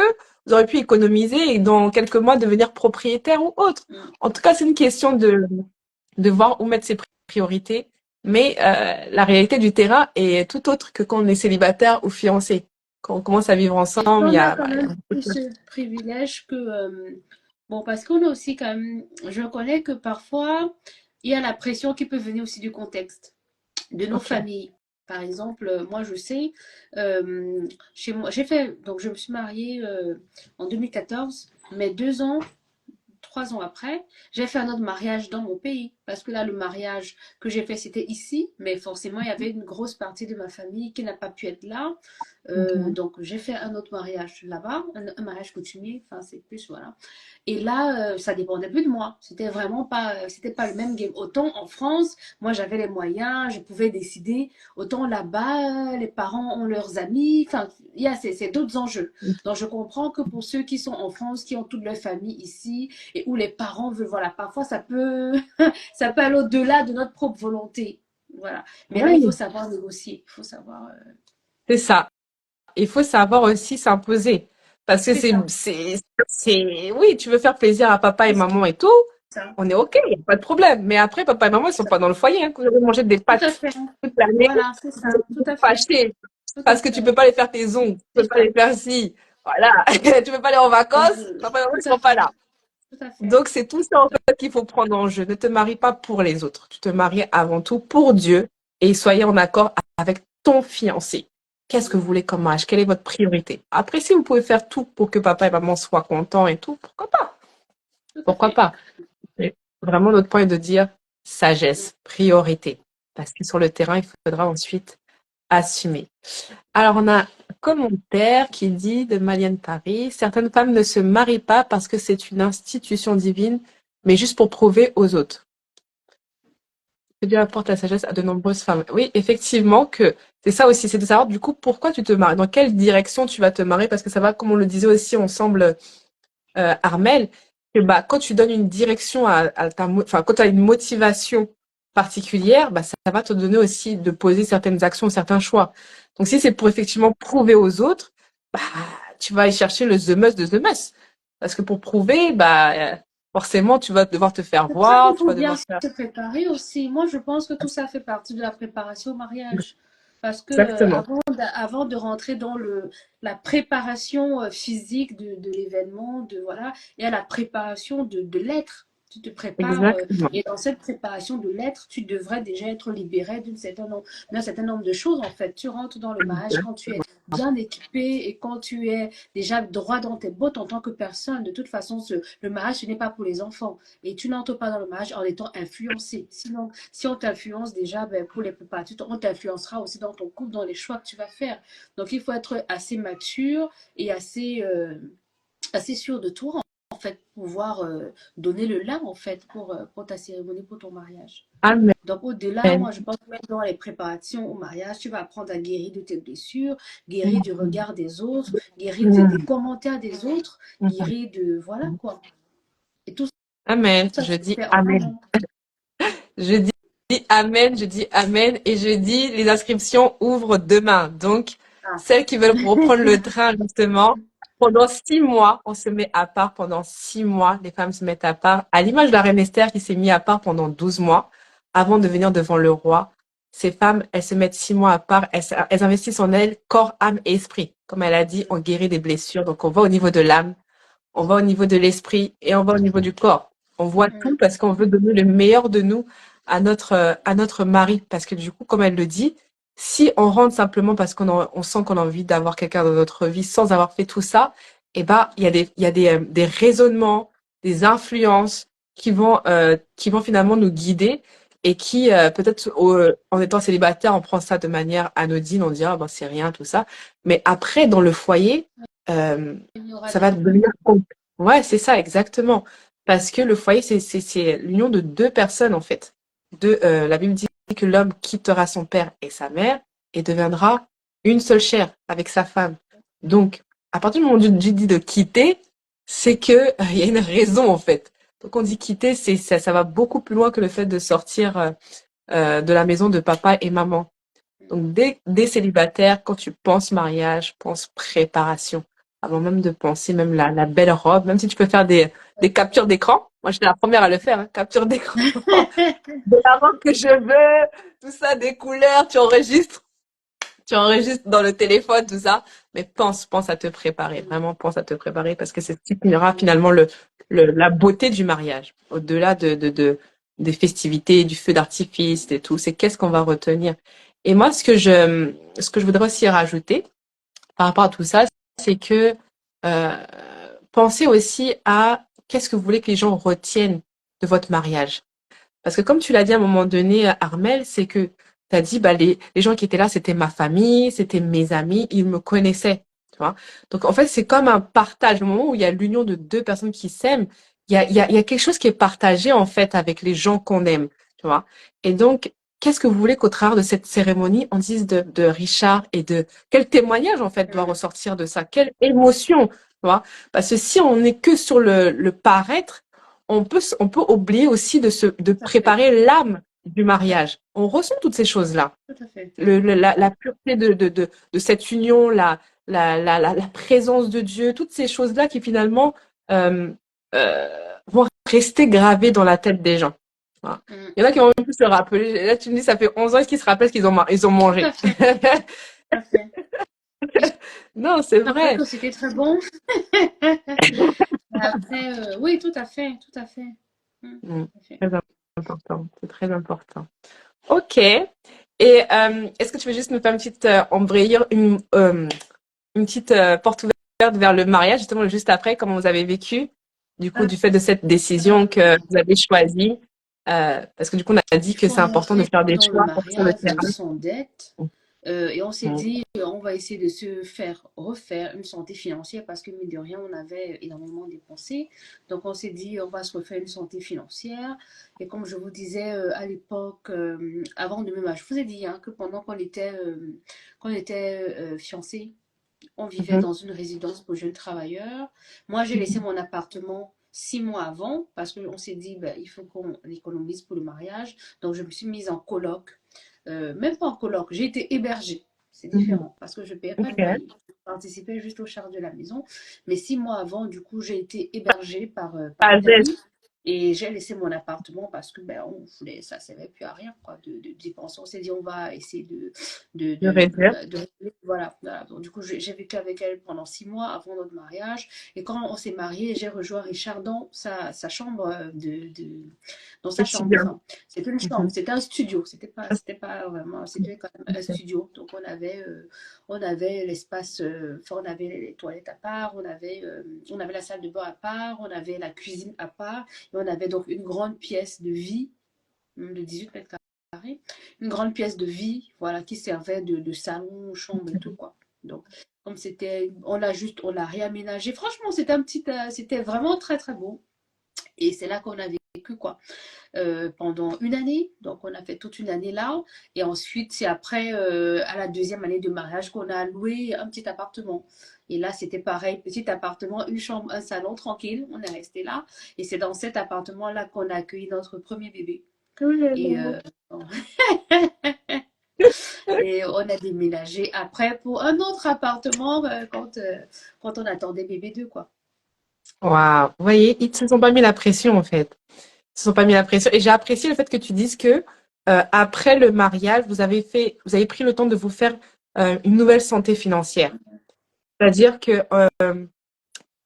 vous aurez pu économiser et dans quelques mois devenir propriétaire ou autre. Mm. En tout cas, c'est une question de voir où mettre ses priorités. Mais la réalité du terrain est tout autre que quand on est célibataire ou fiancé. Quand on commence à vivre Et ensemble, il y on a a, quand bah, il y a même beaucoup de eu choses. ce privilège que, bon, parce qu'on a aussi quand même, je connais que parfois, il y a la pression qui peut venir aussi du contexte, de nos Ok. familles. Par exemple, moi je sais, chez moi, donc je me suis mariée en 2014, mais 2 ans, 3 ans après, j'ai fait un autre mariage dans mon pays. Parce que là, le mariage que j'ai fait, c'était ici. Mais forcément, il y avait une grosse partie de ma famille qui n'a pas pu être là. Mhm. Donc, j'ai fait un autre mariage là-bas, un mariage coutumier. Enfin, c'est plus, voilà. Et là, ça dépendait plus de moi. C'était vraiment pas, c'était pas le même game. Autant en France, moi, j'avais les moyens, je pouvais décider. Autant là-bas, les parents ont leurs amis. Enfin, il y a c'est d'autres enjeux. Donc, je comprends que pour ceux qui sont en France, qui ont toute leur famille ici, et où les parents veulent, voilà, parfois ça peut, ça peut aller au-delà de notre propre volonté. Voilà. Mais là, il faut Oui, savoir négocier. Il faut savoir. c'est ça. Il faut savoir aussi s'imposer. Parce que C'est ça. oui, tu veux faire plaisir à papa et C'est maman et tout, ça. on est OK, il n'y a pas de problème. Mais après, papa et maman, ils sont pas dans le foyer, hein. Vous allez manger des Tout à pâtes fait. toute l'année, Voilà, c'est vous ça. êtes Tout à fait. fâchés Tout à parce que tu peux fait. pas les faire tes ongles, tu C'est peux pas ça. les faire ci. Voilà. Tu peux pas aller en vacances, papa et maman, Tout ils à sont pas fait. là. Tout à fait. Donc, c'est tout ça, en fait, qu'il faut prendre en jeu. Ne te marie pas pour les autres. Tu te maries avant tout pour Dieu et soyez en accord avec ton fiancé. Qu'est-ce que vous voulez comme mariage? Quelle est votre priorité? Après, si vous pouvez faire tout pour que papa et maman soient contents et tout, pourquoi pas? Tout à Pourquoi fait. pas? Mais vraiment, notre point est de dire sagesse, priorité. Parce que sur le terrain, il faudra ensuite assumer. Alors, on a un commentaire qui dit de Maliane Paris, certaines femmes ne se marient pas parce que c'est une institution divine, mais juste pour prouver aux autres. Que Dieu apporte la sagesse à de nombreuses femmes. Oui, effectivement, que c'est ça aussi, c'est de savoir du coup pourquoi tu te maries, dans quelle direction tu vas te marier, parce que ça va, comme on le disait aussi ensemble, Armel, que bah, quand tu donnes une direction enfin, quand tu as une motivation particulière, bah, ça va te donner aussi de poser certaines actions, certains choix. Donc, si c'est pour effectivement prouver aux autres, bah, tu vas aller chercher le the must de the must. Parce que pour prouver, forcément, tu vas devoir te faire C'est pour ça voir, qu'il tu faut vas bien devoir se faire. préparer aussi. Moi, je pense que tout ça fait partie de la préparation au mariage. Parce que Exactement. avant de rentrer dans la préparation physique de l'événement, voilà, il y a la préparation de l'être. Tu te prépares, Exactement. et dans cette préparation de l'être, tu devrais déjà être libéré d'un certain nombre de choses, en fait. Tu rentres dans le mariage quand tu es bien équipé et quand tu es déjà droit dans tes bottes en tant que personne. De toute façon, le mariage, ce n'est pas pour les enfants. Et tu n'entres pas dans le mariage en étant influencé. Sinon, si on t'influence déjà, ben, pour les préparatifs, on t'influencera aussi dans ton couple, dans les choix que tu vas faire. Donc, il faut être assez mature et assez sûr de toi, en fait, pour pouvoir donner le là, en fait, pour ta cérémonie, pour ton mariage. Amen. Donc, au-delà, moi, je pense que même dans les préparations au mariage, tu vas apprendre à guérir de tes blessures, guérir du regard des autres, guérir des commentaires des autres, guérir de... Voilà, quoi. Et tout Amen. ça Je se dis fait en Amen. amont. Je dis Amen, je dis Amen et je dis les inscriptions ouvrent demain. Donc, Ah. celles qui veulent reprendre le train, justement, pendant 6 mois, on se met à part pendant 6 mois. Les femmes se mettent à part. À l'image de la reine Esther qui s'est mise à part pendant 12 mois avant de venir devant le roi. Ces femmes, elles se mettent 6 mois à part. Elles investissent en elles, corps, âme et esprit. Comme elle a dit, on guérit des blessures. Donc, on va au niveau de l'âme, on va au niveau de l'esprit et on va au niveau du corps. On voit tout parce qu'on veut donner le meilleur de nous à notre mari. Parce que du coup, comme elle le dit, si on rentre simplement parce on sent qu'on a envie d'avoir quelqu'un dans notre vie sans avoir fait tout ça, eh ben, il y a des raisonnements, des influences qui vont finalement nous guider et qui, peut-être, en étant célibataire, on prend ça de manière anodine, on dit, ah, ben, c'est rien, tout ça. Mais après, dans le foyer, euh, Il y aura ça des va devenir ouais, c'est ça, exactement. Parce que le foyer, c'est l'union de deux personnes, en fait. La Bible dit que l'homme quittera son père et sa mère et deviendra une seule chair avec sa femme. Donc, à partir du moment où Dieu dit de quitter, c'est que il y a une raison, en fait. Donc, on dit quitter, ça va beaucoup plus loin que le fait de sortir de la maison de papa et maman. Donc, dès célibataire, quand tu penses mariage, pense préparation. Avant même de penser même la belle robe, même si tu peux faire des captures d'écran. Moi, j'étais la première à le faire, hein, capture d'écran de la robe que je veux, tout ça, des couleurs, tu enregistres dans le téléphone, tout ça. Mais pense à te préparer. Vraiment, pense à te préparer parce que c'est ce qui finira finalement la beauté du mariage. Au-delà des festivités, du feu d'artifice et tout. C'est qu'est-ce qu'on va retenir. Et moi, ce que je voudrais aussi rajouter par rapport à tout ça, c'est que, euh, pensez aussi à qu'est-ce que vous voulez que les gens retiennent de votre mariage? Parce que comme tu l'as dit à un moment donné, Armel, c'est que tu as dit, bah, les gens qui étaient là, c'était ma famille, c'était mes amis, ils me connaissaient, tu vois. Donc, en fait, c'est comme un partage. Au moment où il y a l'union de deux personnes qui s'aiment, il y a quelque chose qui est partagé, en fait, avec les gens qu'on aime, tu vois. Et donc, qu'est-ce que vous voulez qu'au travers de cette cérémonie, on dise de Richard et de quel témoignage, en fait, doit Mm. ressortir de ça? Quelle émotion, tu vois? Parce que si on n'est que sur le paraître, on peut oublier aussi de Tout à fait, préparer l'âme du mariage. On ressent toutes ces choses-là. tout à fait. La pureté de cette union, la présence de Dieu, toutes ces choses-là qui finalement euh, vont rester gravées dans la tête des gens. Voilà. Mm. Il y en a qui vont même plus se rappeler. Là, tu me dis, ça fait 11 ans qu'ils se rappellent qu'ils ont Tout mangé. à fait, tout à fait. Non, c'est Après vrai. que c'était très bon. Après, oui, tout à fait, tout à fait. Mm. Tout à fait. Très important. C'est très important. Ok. Et est-ce que tu veux juste me faire une petite embrayure, une petite porte ouverte vers le mariage, justement, juste après, comment vous avez vécu, du coup, Ah, du fait de cette décision que vous avez choisie, parce que du coup, on a dit il que faut c'est important de rentrer faire des dans le choix pour sur le mariage terrain. sans dette. Et on s'est Mm. dit, on va essayer de se faire refaire une santé financière parce que, mine de rien, on avait énormément dépensé. Donc, on s'est dit, on va se refaire une santé financière. Et comme je vous disais à l'époque, avant de me marier, je vous ai dit hein, que pendant qu'on était fiancés, on vivait Mhm. dans une résidence pour jeunes travailleurs. Moi, j'ai laissé mon appartement 6 mois avant parce qu'on s'est dit, ben, il faut qu'on économise pour le mariage. Donc, je me suis mise en coloc. Même pas en coloc, j'ai été hébergée. C'est Mhm. différent parce que je ne payais pas de Ok. loyer. Je participais juste aux charges de la maison. Mais 6 mois avant, du coup, j'ai été hébergée par À une Z. amie. Et j'ai laissé mon appartement parce que ben, on voulait, ça ne servait plus à rien quoi, de dépenser. On s'est dit, on va essayer de, De de, réserve. voilà, voilà. Donc, du coup, j'ai vécu avec elle pendant 6 mois avant notre mariage. Et quand on s'est mariés, j'ai rejoint Richard dans sa chambre, dans sa Aussi chambre. bien. Enfin, c'était une chambre, Mhm. c'était un studio. C'était pas vraiment, c'était quand même un Ok. studio. Donc, on avait l'espace, enfin, on avait les toilettes à part, on avait la salle de bain à part, on avait la cuisine à part, et on avait donc une grande pièce de vie de 18 mètres carrés, une grande pièce de vie, voilà, qui servait de salon, chambre et tout, quoi. Donc, comme on l'a réaménagé. Franchement, c'était vraiment très, très beau. Et c'est là qu'on a vécu, quoi, pendant une année. Donc, on a fait toute une année là. Et ensuite, c'est après, à la deuxième année de mariage, qu'on a loué un petit appartement. Et là, c'était pareil, petit appartement, une chambre, un salon, tranquille. On est resté là. Et c'est dans cet appartement-là qu'on a accueilli notre premier bébé. Oh là Et, là. et on a déménagé après pour un autre appartement quand on attendait bébé 2 quoi. Waouh. Vous voyez, ils ne se sont pas mis la pression, en fait. Ils se sont pas mis la pression. Et j'ai apprécié le fait que tu dises que après le mariage, vous avez pris le temps de vous faire une nouvelle santé financière. C'est-à-dire que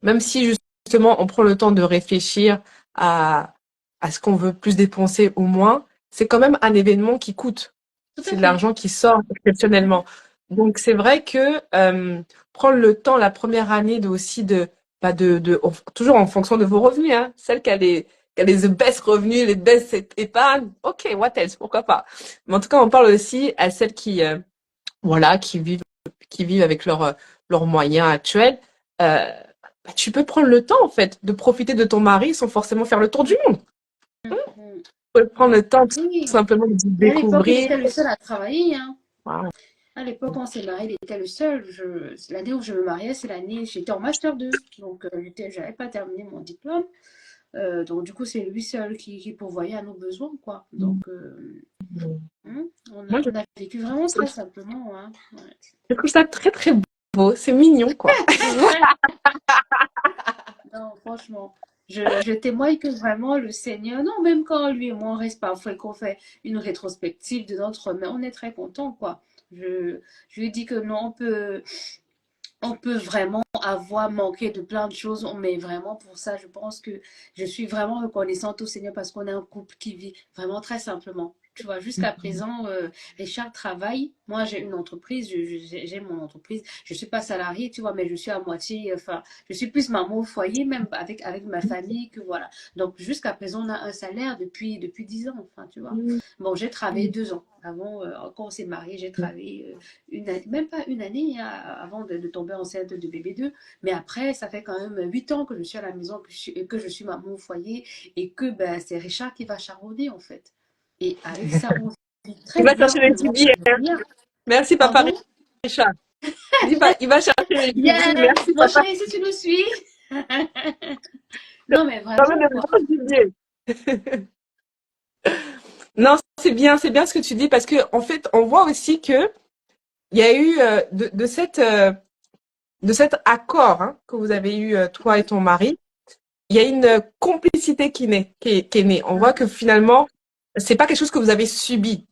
même si justement on prend le temps de réfléchir à, à ce qu'on veut plus dépenser ou moins, c'est quand même un événement qui coûte. Tout à C'est de fait. l'argent qui sort exceptionnellement. Donc c'est vrai que prendre le temps la première année de aussi bah, toujours en fonction de vos revenus, hein, celle qui a les best revenus, les best épargnes, ok, what else, pourquoi pas. Mais en tout cas, on parle aussi à celles qui voilà, qui vivent avec leurs moyens actuels, euh, bah, tu peux prendre le temps, en fait, de profiter de ton mari sans forcément faire le tour du monde. Mm. Tu peux prendre le temps tout Oui. simplement de Et à l'époque, il découvrir. était le seul à travailler, hein. Wow. À l'époque, quand on s'est marié, il était le seul. L'année où je me mariais, c'est l'année, j'étais en master 2. Donc, j'avais pas terminé mon diplôme. Donc, du coup, c'est lui seul qui pourvoyait à nos besoins, quoi. Donc, on Moi, a, on a vécu vraiment très simplement, hein. je trouve ça très, très beau. C'est mignon, quoi. Ouais. Non, franchement, je témoigne que vraiment le Seigneur, non, même quand lui et moi on reste parfois et qu'on fait une rétrospective de notre, mais on est très content, quoi. Je lui dis que non, on peut vraiment avoir manqué de plein de choses, mais vraiment pour ça, je pense que je suis vraiment reconnaissante au Seigneur parce qu'on est un couple qui vit vraiment très simplement. Tu vois, jusqu'à Mhm. présent, Richard travaille. Moi, j'ai une entreprise, j'ai mon entreprise. Je suis pas salariée, tu vois, mais je suis à moitié, enfin, je suis plus maman au foyer, même avec ma famille, que voilà. Donc, jusqu'à présent, on a un salaire depuis 10 ans, enfin, tu vois. Bon, j'ai travaillé 2 ans. Avant, quand on s'est mariés, j'ai travaillé même pas une année hein, avant de tomber enceinte de bébé 2. Mais après, ça fait quand même 8 ans que je suis à la maison, que je suis maman au foyer et que ben, c'est Richard qui va charronner, en fait. Et avec ça, on vit Il très va bien, chercher on les ne manque gibiers, de hein. rien. Merci, papa Pardon? Richard. Il va chercher les gibiers. Yeah! Merci, Mon papa. chéri, si tu nous suis. Non, mais Ramène vraiment, de quoi. gros gibiers. Non, c'est bien ce que tu dis parce que en fait, on voit aussi que il y a eu de cet accord hein, que vous avez eu toi et ton mari. Il y a une complicité qui est née. On voit Mm, que finalement, c'est pas quelque chose que vous avez subi.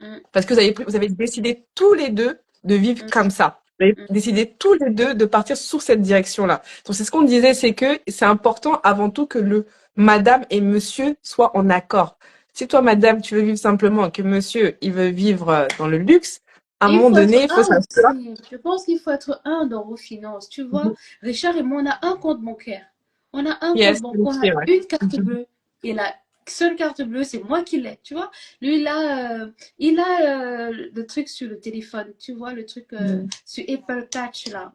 mm, Parce que vous avez décidé tous les deux de vivre mm, comme ça. Vous avez mm. décidé tous les deux de partir sur cette direction-là. Donc, c'est ce qu'on disait, c'est que c'est important avant tout que le madame et monsieur soient en accord. Si toi, madame, tu veux vivre simplement et que monsieur, il veut vivre dans le luxe, à un Et il moment faut donné, être il faut un s'assurer. aussi. Je pense qu'il faut être un dans vos finances. Tu vois, Richard et moi, on a un compte bancaire. On a un compte Yes, bancaire. On a c'est vrai. une carte Mhm. bleue. Et la seule carte bleue, c'est moi qui l'ai. Tu vois, lui, il a le truc sur le téléphone. Tu vois, le truc sur Apple Catch, là.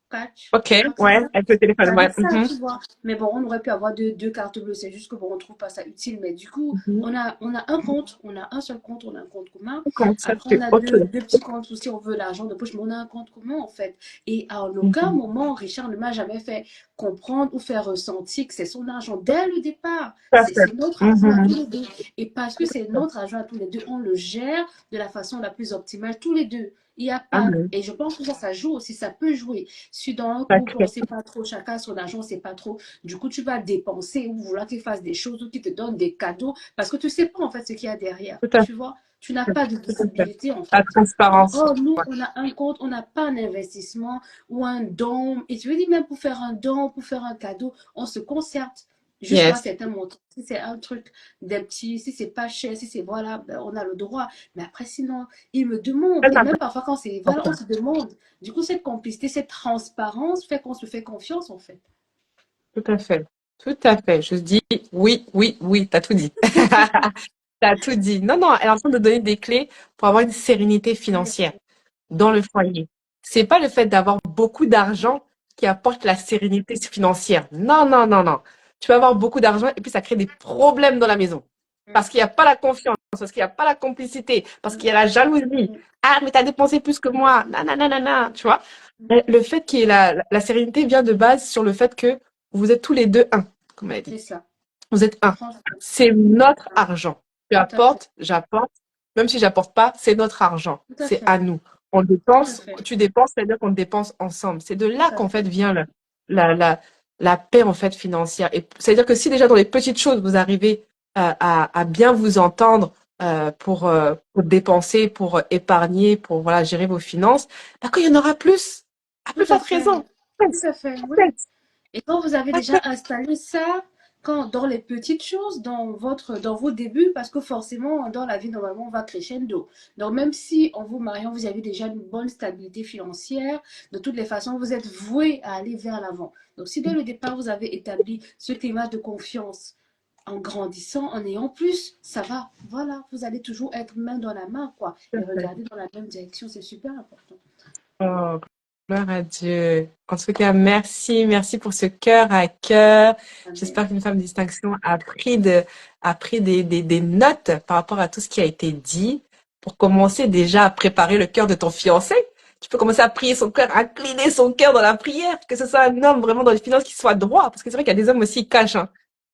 Catch, Ok, je crois que c'est ouais, ça. avec le C'est téléphone, ouais. avec ça, Mhm. tu vois. Mais bon, on aurait pu avoir deux cartes bleues. C'est juste que bon, on trouve pas ça utile. Mais du coup, Mhm. on a un compte. On a un seul compte. On a un compte commun. Compte, ça Après, on fait, a ok. deux petits comptes aussi, on veut l'argent de poche, mais on a un compte commun en fait. Et à aucun Mhm. moment, Richard ne m'a jamais fait comprendre ou faire ressentir que c'est son argent. Dès le départ, Tout à c'est fait. notre argent à tous Mhm. les deux. Et parce que c'est notre argent à tous les deux, on le gère de la façon la plus optimale tous les deux. Il n'y a pas. Amen. Et je pense que ça joue aussi, ça peut jouer. Si dans un couple, on ne Sacré. sait pas trop, chacun son argent, c'est pas trop. Du coup, tu vas dépenser ou vouloir qu'il fasse des choses ou qu'il te donne des cadeaux parce que tu ne sais pas en fait ce qu'il y a derrière. Tout à Tu vois? Tu n'as pas de Tout à fait. visibilité en La fait. transparence. Oh, nous, Ouais. on a un compte, on n'a pas un investissement ou un don. Et tu veux dire, même pour faire un don, pour faire un cadeau, on se concerte jusqu'à un Yes. certain montant. Si c'est un truc des petits, si c'est pas cher, si c'est voilà, ben, on a le droit. Mais après, sinon, ils me demandent. Très Et même parfois, quand c'est voilà, on important. se demande. Du coup, cette complicité, cette transparence fait qu'on se fait confiance en fait. Tout à fait. Tout à fait. Je dis oui, oui, oui. T'as tout dit. T'as tout dit. Non, non, elle est en train de donner des clés pour avoir une sérénité financière dans le foyer. C'est pas le fait d'avoir beaucoup d'argent qui apporte la sérénité financière. Non, non, non, non. Tu vas avoir beaucoup d'argent et puis ça crée des problèmes dans la maison. Parce qu'il n'y a pas la confiance, parce qu'il n'y a pas la complicité, parce qu'il y a la jalousie. Ah, mais t'as dépensé plus que moi. Nanana, tu vois. Le fait qu'il y ait la sérénité vient de base sur le fait que vous êtes tous les deux un, comme elle a dit. C'est ça. Vous êtes un. Franchement, C'est notre argent. Tu tout à fait. apportes, j'apporte. Même si j'apporte pas, c'est notre argent. Tout à C'est fait. à nous. On Tout à dépense, fait. tu dépenses, c'est-à-dire qu'on dépense ensemble. C'est de Tout là à qu'en fait. fait vient la, la, la paix en fait financière. Et c'est-à-dire que si déjà dans les petites choses vous arrivez à bien vous entendre pour dépenser, pour épargner, pour voilà gérer vos finances, bah, quand il y en aura plus, à Tout plus à forte fait. raison. Tout à fait. Oui. Faites, Et quand vous avez déjà installé ça, dans les petites choses, dans vos débuts, parce que forcément, dans la vie, normalement, on va crescendo. Donc, même si en vous mariant, vous avez déjà une bonne stabilité financière, de toutes les façons, vous êtes voué à aller vers l'avant. Donc, si dès le départ, vous avez établi ce climat de confiance en grandissant, en ayant plus, ça va. Voilà, vous allez toujours être main dans la main, quoi, et faites. regarder dans la même direction, c'est super important. Oh, gloire à Dieu. En tout cas, merci, merci pour ce cœur à cœur. Amen. J'espère qu'une femme de distinction a pris des notes par rapport à tout ce qui a été dit pour commencer déjà à préparer le cœur de ton fiancé. Tu peux commencer à prier son cœur, à incliner son cœur dans la prière, que ce soit un homme vraiment dans les finances qui soit droit. Parce que c'est vrai qu'il y a des hommes aussi, ils cachent, hein.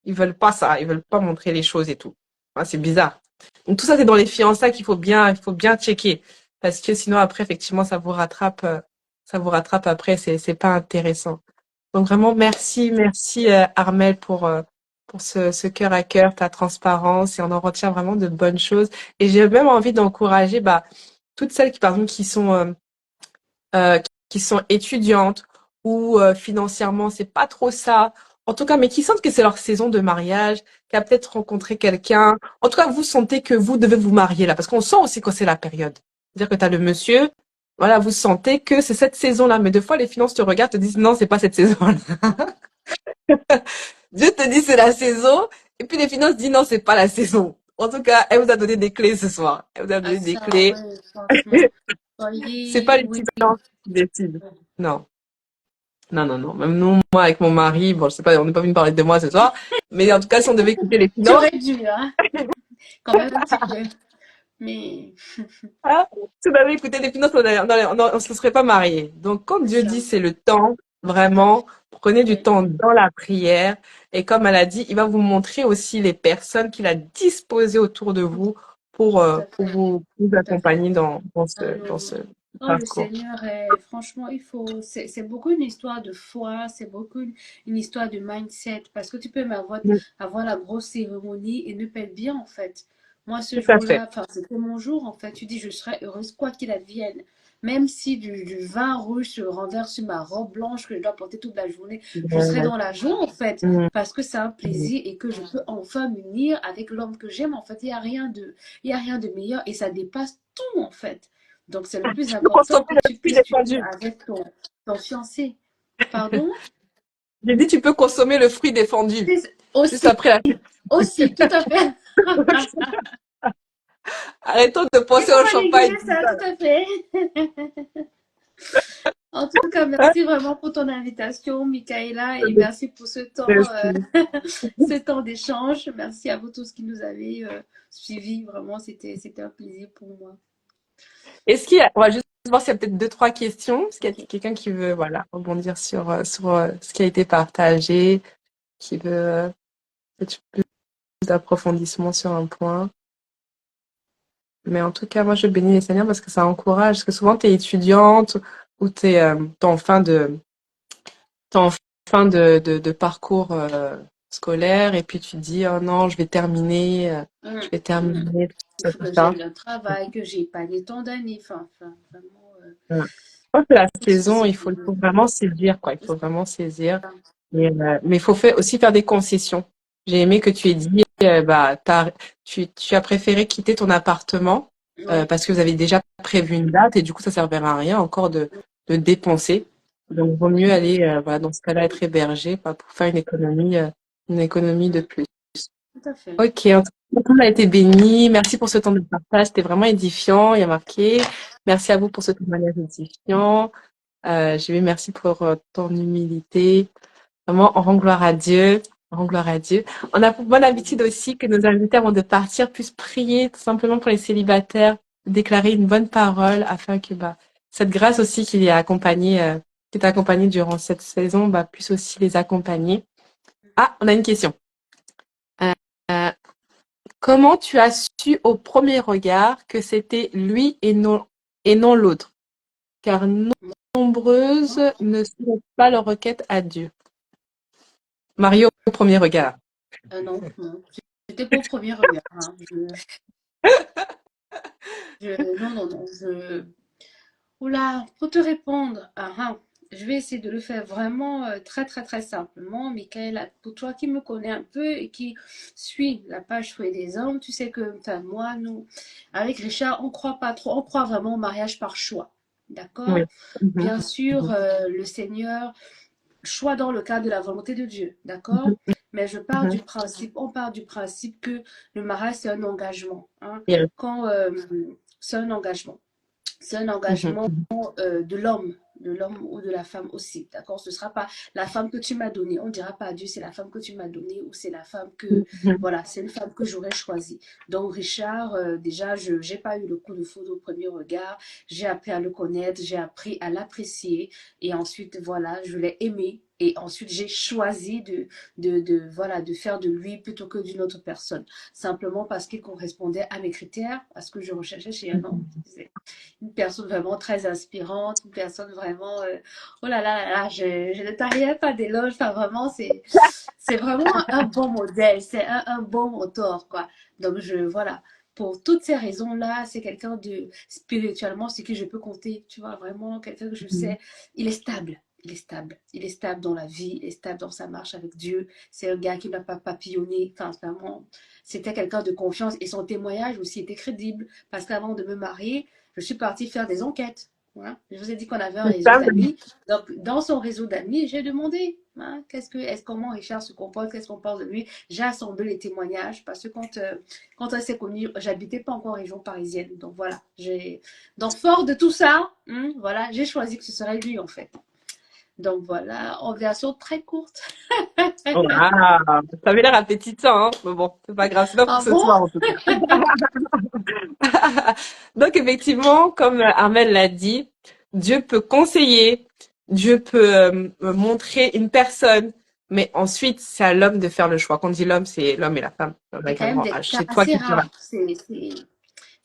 Ils veulent pas ça, ils veulent pas montrer les choses et tout. Ah, c'est bizarre. Donc tout ça, c'est dans les fiançailles il faut bien checker. Parce que sinon, après, effectivement, ça vous rattrape après, c'est pas intéressant. Donc vraiment, merci, merci, Armel, pour ce cœur à cœur, ta transparence, et on en retient vraiment de bonnes choses. Et j'ai même envie d'encourager, bah, toutes celles qui, par exemple, euh, qui sont étudiantes ou financièrement, c'est pas trop ça, en tout cas, mais qui sentent que c'est leur saison de mariage, qui a peut-être rencontré quelqu'un. En tout cas, vous sentez que vous devez vous marier là, parce qu'on sent aussi quand c'est la période. C'est-à-dire que tu as le monsieur, voilà, vous sentez que c'est cette saison-là, mais deux fois les finances te regardent, te disent non, c'est pas cette saison-là. Dieu te dit c'est la saison, et puis les finances disent non, c'est pas la saison. En tout cas, elle vous a donné des clés ce soir. Elle vous a Ah donné des ça, clés. ouais, franchement. C'est pas Soyez, les oui. finances qui décident. Non. Non, non, non. Même nous, moi, avec mon mari, bon, je sais pas, on n'est pas venu parler de moi ce soir, mais en tout cas, si on devait écouter les Tu finances, aurais dû, hein, quand même un petit peu. Mais hein, si on avait écouté les finances, on se serait pas mariés. Donc, quand Dieu ça, dit c'est le temps, vraiment, prenez du oui, temps dans la prière. Et comme elle a dit, il va vous montrer aussi les personnes qu'il a disposées autour de vous tout à pour fait, vous tout à fait. accompagner Ah dans non, ce non, le parcours. Seigneur est, franchement, il faut, c'est beaucoup une histoire de foi, c'est beaucoup une histoire de mindset, parce que tu peux même Mm, avoir la grosse cérémonie et ne pas être bien, en fait. Moi, ce tout à fait. jour-là, enfin, c'était mon jour, en fait. Tu dis, je serai heureuse, quoi qu'il advienne. Même si du vin rouge se renverse sur ma robe blanche que je dois porter toute la journée, je serai Ouais. dans la joie, en fait, Mm, parce que c'est un mm. plaisir et que je peux enfin m'unir avec l'homme que j'aime. En fait, il y a rien de meilleur et ça dépasse tout, en fait. Donc, c'est le plus Tu peux important consommer que le tu fruit puisses t'unir défendu. avec ton fiancé. Pardon? J'ai dit, tu peux consommer le fruit défendu. Juste Aussi, après la aussi, tout à fait. Arrêtons de Il penser faut au pas champagne. négliger ça, tout à fait. En tout cas, merci vraiment pour ton invitation, Michaela, et merci pour Merci. ce temps d'échange. Merci à vous tous qui nous avez suivis. Vraiment, c'était un plaisir pour moi. Est-ce qu'il y a, on va juste voir s'il y a peut-être deux, trois questions. Est-ce qu'il y a Ok. quelqu'un qui veut, voilà, rebondir sur ce qui a été partagé, qui veut peut-être plus d'approfondissement sur un point. Mais en tout cas, moi, je bénis les Seigneurs parce que ça encourage. Parce que souvent, tu es étudiante ou t'es en fin de parcours scolaire et puis tu te dis, oh non, je Hum, vais hum. terminer, Il faut tout que ça. j'aille un travail, que j'ai pas les temps d'année. Enfin, vraiment, Ouais. Je pense que la saison, c'est il faut vraiment saisir, quoi. Il faut c'est vraiment saisir. ça. Mais il faut aussi faire des concessions. J'ai aimé que tu aies dit, bah, tu as préféré quitter ton appartement Oui, parce que vous avez déjà prévu une date et du coup, ça servira à rien encore de dépenser. Donc, vaut mieux aller, voilà, dans ce cas-là, être hébergé, quoi, pour faire une économie de plus. tout à fait. Ok, en tout cas, on a été béni. Merci pour ce temps de partage. C'était vraiment édifiant. Il y a marqué. Merci à vous pour ce témoignage édifiant. Merci pour ton humilité. Vraiment, on rend gloire à Dieu. On rend gloire à Dieu. On a pour bonne habitude aussi que nos invités, avant de partir, puissent prier tout simplement pour les célibataires, déclarer une bonne parole afin que bah, cette grâce aussi qui t'a accompagné durant cette saison, bah, puisse aussi les accompagner. Ah, on a une question. Euh, euh, Comment tu as su au premier regard que c'était lui et non l'autre? Car nombreuses ne soumettent pas leur requête à Dieu. Mario au premier regard. Non, non. C'était pas au premier regard, hein. Non, non, non. Oula, pour te répondre, je vais essayer de le faire vraiment très, très, très simplement. Michael, pour toi qui me connais un peu et qui suit la page Fruits des Hommes, tu sais que, enfin, moi, nous, avec Richard, on croit pas trop, on croit vraiment au mariage par choix. Oui. D'accord? Mhm, Bien sûr, le Seigneur choix dans le cadre de la volonté de Dieu, d'accord? mhm, Mais mhm. on part du principe que le mariage, c'est un engagement, hein? Yes. Quand c'est un engagement. C'est un Mhm, engagement de l'homme ou de la femme aussi, d'accord? Ce ne sera pas la femme que tu m'as donnée. On ne dira pas à Dieu, c'est la femme que tu m'as donnée ou c'est la femme que, mhm, voilà, c'est une femme que j'aurais choisie. Donc, Richard, déjà, je n'ai pas eu le coup de foudre au premier regard. J'ai appris à le connaître, j'ai appris à l'apprécier et ensuite, voilà, je l'ai aimé. Et ensuite, j'ai choisi voilà, de faire de lui plutôt que d'une autre personne. Simplement parce qu'il correspondait à mes critères, à ce que je recherchais chez un homme. mhm. Une personne vraiment très inspirante, une personne vraiment, oh là, je ne t'arrive pas d'éloge, enfin vraiment, c'est vraiment un bon modèle, c'est un bon mentor, quoi. Donc, voilà, pour toutes ces raisons-là, c'est quelqu'un de, spirituellement, c'est qui je peux compter, tu vois, vraiment, quelqu'un que je sais, il est stable. il est stable. Il est stable dans la vie, il est stable dans sa marche avec Dieu. C'est un gars qui n'a pas papillonné. Enfin, vraiment, c'était quelqu'un de confiance et son témoignage aussi était crédible. Parce qu'avant de me marier, je suis partie faire des enquêtes. Voilà. Je vous ai dit qu'on avait un C'est réseau ça, d'amis. Donc, dans son réseau d'amis, j'ai demandé comment Richard se comporte, qu'est-ce qu'on pense de lui. J'ai assemblé les témoignages parce que quand on s'est connus, j'habitais pas encore en région parisienne. Donc voilà, donc fort de tout ça, voilà, j'ai choisi que ce serait lui en fait. Donc voilà, en version très courte. Waouh, ça avait l'air appétissant, hein. Mais bon, c'est pas grave, c'est pas pour Ah ce bon? soir en tout cas. Donc effectivement, comme Armel l'a dit, Dieu peut conseiller, Dieu peut montrer une personne, mais ensuite c'est à l'homme de faire le choix. Quand on dit l'homme, c'est l'homme et la femme C'est avec quand un même grand des H. cas C'est toi assez qui feras. rares.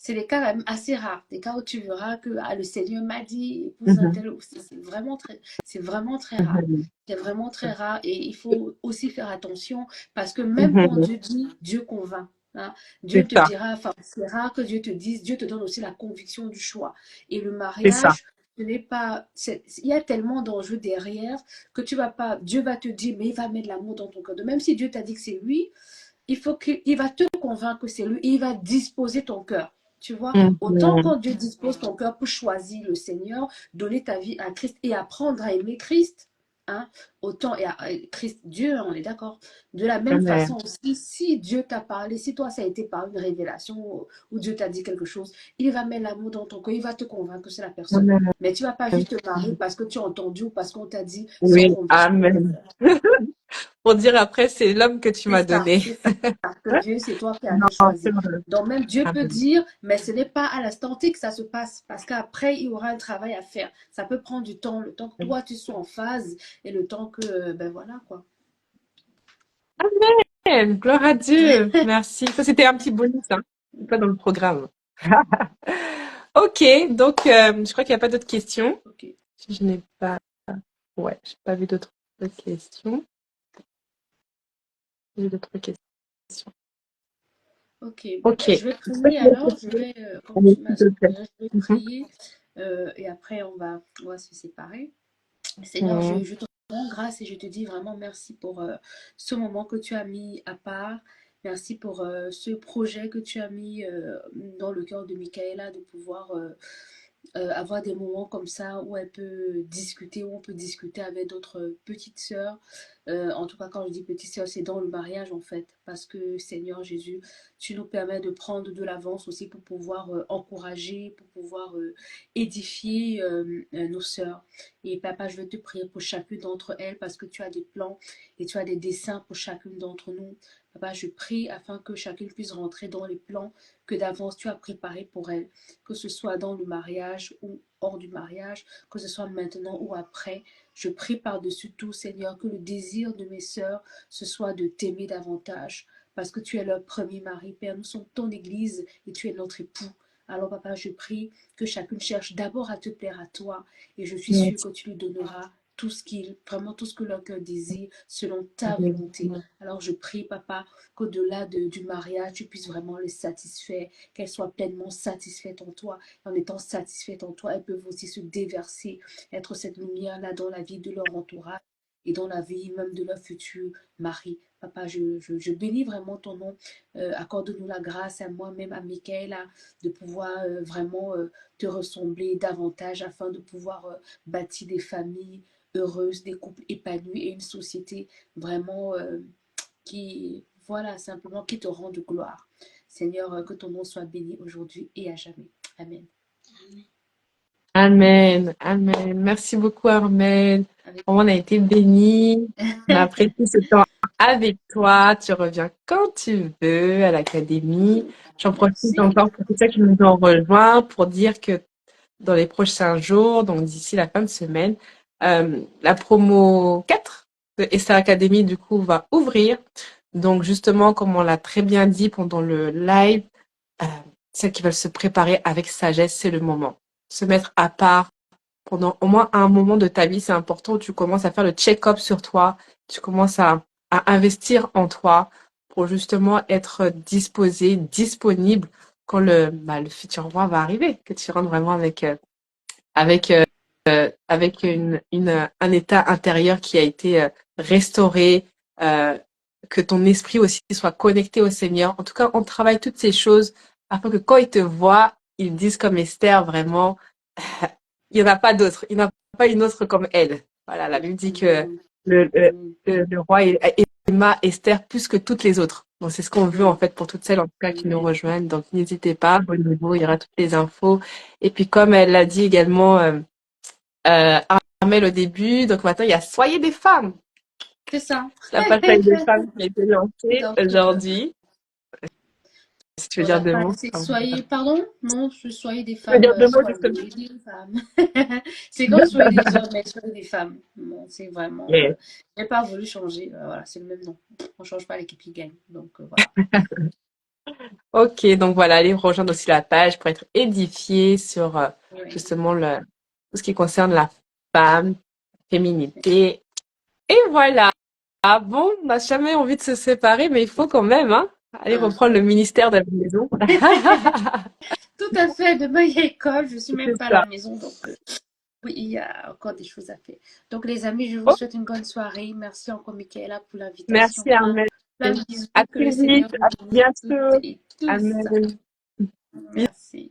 C'est des cas quand même assez rares. Des cas où tu verras que le Seigneur m'a dit, épouse un Mhm, tel. C'est vraiment très rare. C'est vraiment très rare. Et il faut aussi faire attention parce que même mhm, quand mhm. Dieu dit, Dieu convainc. Hein. C'est Dieu te ça, dira, enfin, c'est rare que Dieu te dise, Dieu te donne aussi la conviction du choix. Et le c'est ça. mariage, ce n'est pas, il y a tellement d'enjeux derrière que tu vas pas, Dieu va te dire, mais il va mettre l'amour dans ton cœur. De même si Dieu t'a dit que c'est lui, il va te convaincre que c'est lui et il va disposer ton cœur. Tu vois, autant Mhm. quand Dieu dispose ton cœur pour choisir le Seigneur, donner ta vie à Christ et apprendre à aimer Christ, hein, autant et à Christ, Dieu, on est d'accord. De la même Amen. façon aussi, si Dieu t'a parlé, si toi ça a été par une révélation ou Dieu t'a dit quelque chose, il va mettre l'amour dans ton cœur, il va te convaincre que c'est la personne. Amen. Mais tu vas pas juste te marier parce que tu as entendu ou parce qu'on t'a dit sans Oui, conviction. Amen. Pour dire après, c'est l'homme que tu m'as donné. C'est ça. Parce que Dieu, c'est toi qui Non, avais c'est choisi. vrai. Donc même Dieu peut Amen. dire, mais ce n'est pas à l'instant T que ça se passe, parce qu'après, il y aura un travail à faire. Ça peut prendre du temps, le temps que toi, tu sois en phase, et le temps que, ben voilà, quoi. Amen. Gloire à Dieu. Merci. Ça, c'était un petit bonus, hein. C'est pas dans le programme. Ok, donc je crois qu'il n'y a pas d'autres questions. Ok. Si je n'ai pas, ouais, j'ai pas vu d'autres questions. J'ai d'autres questions. Ok. Ok. Ben, je vais prier alors. Comme Allez, tu m'as s'il te plaît. suggéré, je vais Mhm. prier. Et après, on va se séparer. Seigneur, Mhm. je te rends grâce et je te dis vraiment merci pour ce moment que tu as mis à part. Merci pour ce projet que tu as mis dans le cœur de Michaela de pouvoir avoir des moments comme ça où elle peut discuter, où on peut discuter avec d'autres petites sœurs. En tout cas, quand je dis petites sœurs, c'est dans le mariage en fait. Parce que Seigneur Jésus, tu nous permets de prendre de l'avance aussi pour pouvoir encourager, pour pouvoir édifier nos sœurs. Et papa, je veux te prier pour chacune d'entre elles parce que tu as des plans et tu as des desseins pour chacune d'entre nous. Papa, je prie afin que chacune puisse rentrer dans les plans que d'avance tu as préparés pour elle, que ce soit dans le mariage ou hors du mariage, que ce soit maintenant ou après. Je prie par-dessus tout, Seigneur, que le désir de mes sœurs, ce soit de t'aimer davantage, parce que tu es leur premier mari, Père. Nous sommes ton Église et tu es notre époux. Alors, papa, je prie que chacune cherche d'abord à te plaire à toi, et je suis sûre que Yes. tu lui donneras vraiment tout ce que leur cœur désire, selon ta Amen. volonté. Alors, je prie, papa, qu'au-delà du mariage, tu puisses vraiment les satisfaire, qu'elles soient pleinement satisfaites en toi. En étant satisfaites en toi, elles peuvent aussi se déverser, être cette lumière-là dans la vie de leur entourage et dans la vie même de leur futur mari. Papa, je bénis vraiment ton nom. Accorde-nous la grâce à moi-même, à Michaela, de pouvoir vraiment te ressembler davantage afin de pouvoir bâtir des familles heureuses, des couples épanouis et une société vraiment qui, voilà, simplement qui te rend de gloire. Seigneur, que ton nom soit béni aujourd'hui et à jamais. Amen. Amen. Amen. Merci beaucoup, Armel. Avec On a été bénis. On a apprécié ce temps avec toi. Tu reviens quand tu veux à l'académie. J'en profite merci. encore pour tous ceux qui nous ont rejoints pour dire que dans les prochains jours, donc d'ici la fin de semaine, la promo 4 de Esther Academy, du coup, va ouvrir. Donc, justement, comme on l'a très bien dit pendant le live, euh, celles qui veulent se préparer avec sagesse, c'est le moment. Se mettre à part pendant au moins un moment de ta vie, c'est important où tu commences à faire le check-up sur toi, tu commences à investir en toi pour justement être disposé, disponible quand le futur roi va arriver, que tu rentres vraiment avec avec un état intérieur qui a été restauré, que ton esprit aussi soit connecté au Seigneur. En tout cas, on travaille toutes ces choses afin que quand ils te voient, ils disent comme Esther, vraiment, il n'y en a pas d'autre. Il n'y en a pas une autre comme elle. Voilà, la Bible dit que Amen. le, le, Amen. le roi aima Esther plus que toutes les autres. Donc, c'est ce qu'on veut, en fait, pour toutes celles, en tout cas, qui nous Amen. rejoignent. Donc, n'hésitez pas. Au niveau, il y aura toutes les infos. Et puis, comme elle l'a dit également, euh, Armel au début, donc maintenant, il y a Soyez des femmes. C'est ça. La page Soyez des femmes qui a été lancée Donc, aujourd'hui. Si tu veux on dire n'a deux pas mots. assez soyez, pardon? Non, soyez des Tu veux femmes, dire deux mots, soyez justement. des femmes. C'est comme soyez des hommes, mais soyez des femmes. Bon, c'est vraiment. Yeah. J'ai pas voulu changer. Voilà, c'est le même nom. On change pas l'équipe qui gagne. Donc, voilà. Ok, donc voilà, allez rejoindre aussi la page pour être édifié sur Oui. justement tout ce qui concerne la femme, féminité. Et voilà. Ah bon, on n'a jamais envie de se séparer, mais il faut quand même, hein, aller Ah, reprendre le ministère de la maison. tout à fait. Demain, il y a école. Je suis même C'est pas à ça. la maison. Donc, oui, il y a encore des choses à faire. Donc, les amis, je vous Oh, souhaite une bonne soirée. Merci encore, Michaela, pour merci, l'invitation. Plein, Armel. plein de bisous. À Que le très Seigneur vite. vous À bénisse toutes bientôt. et tous. Amen. Merci.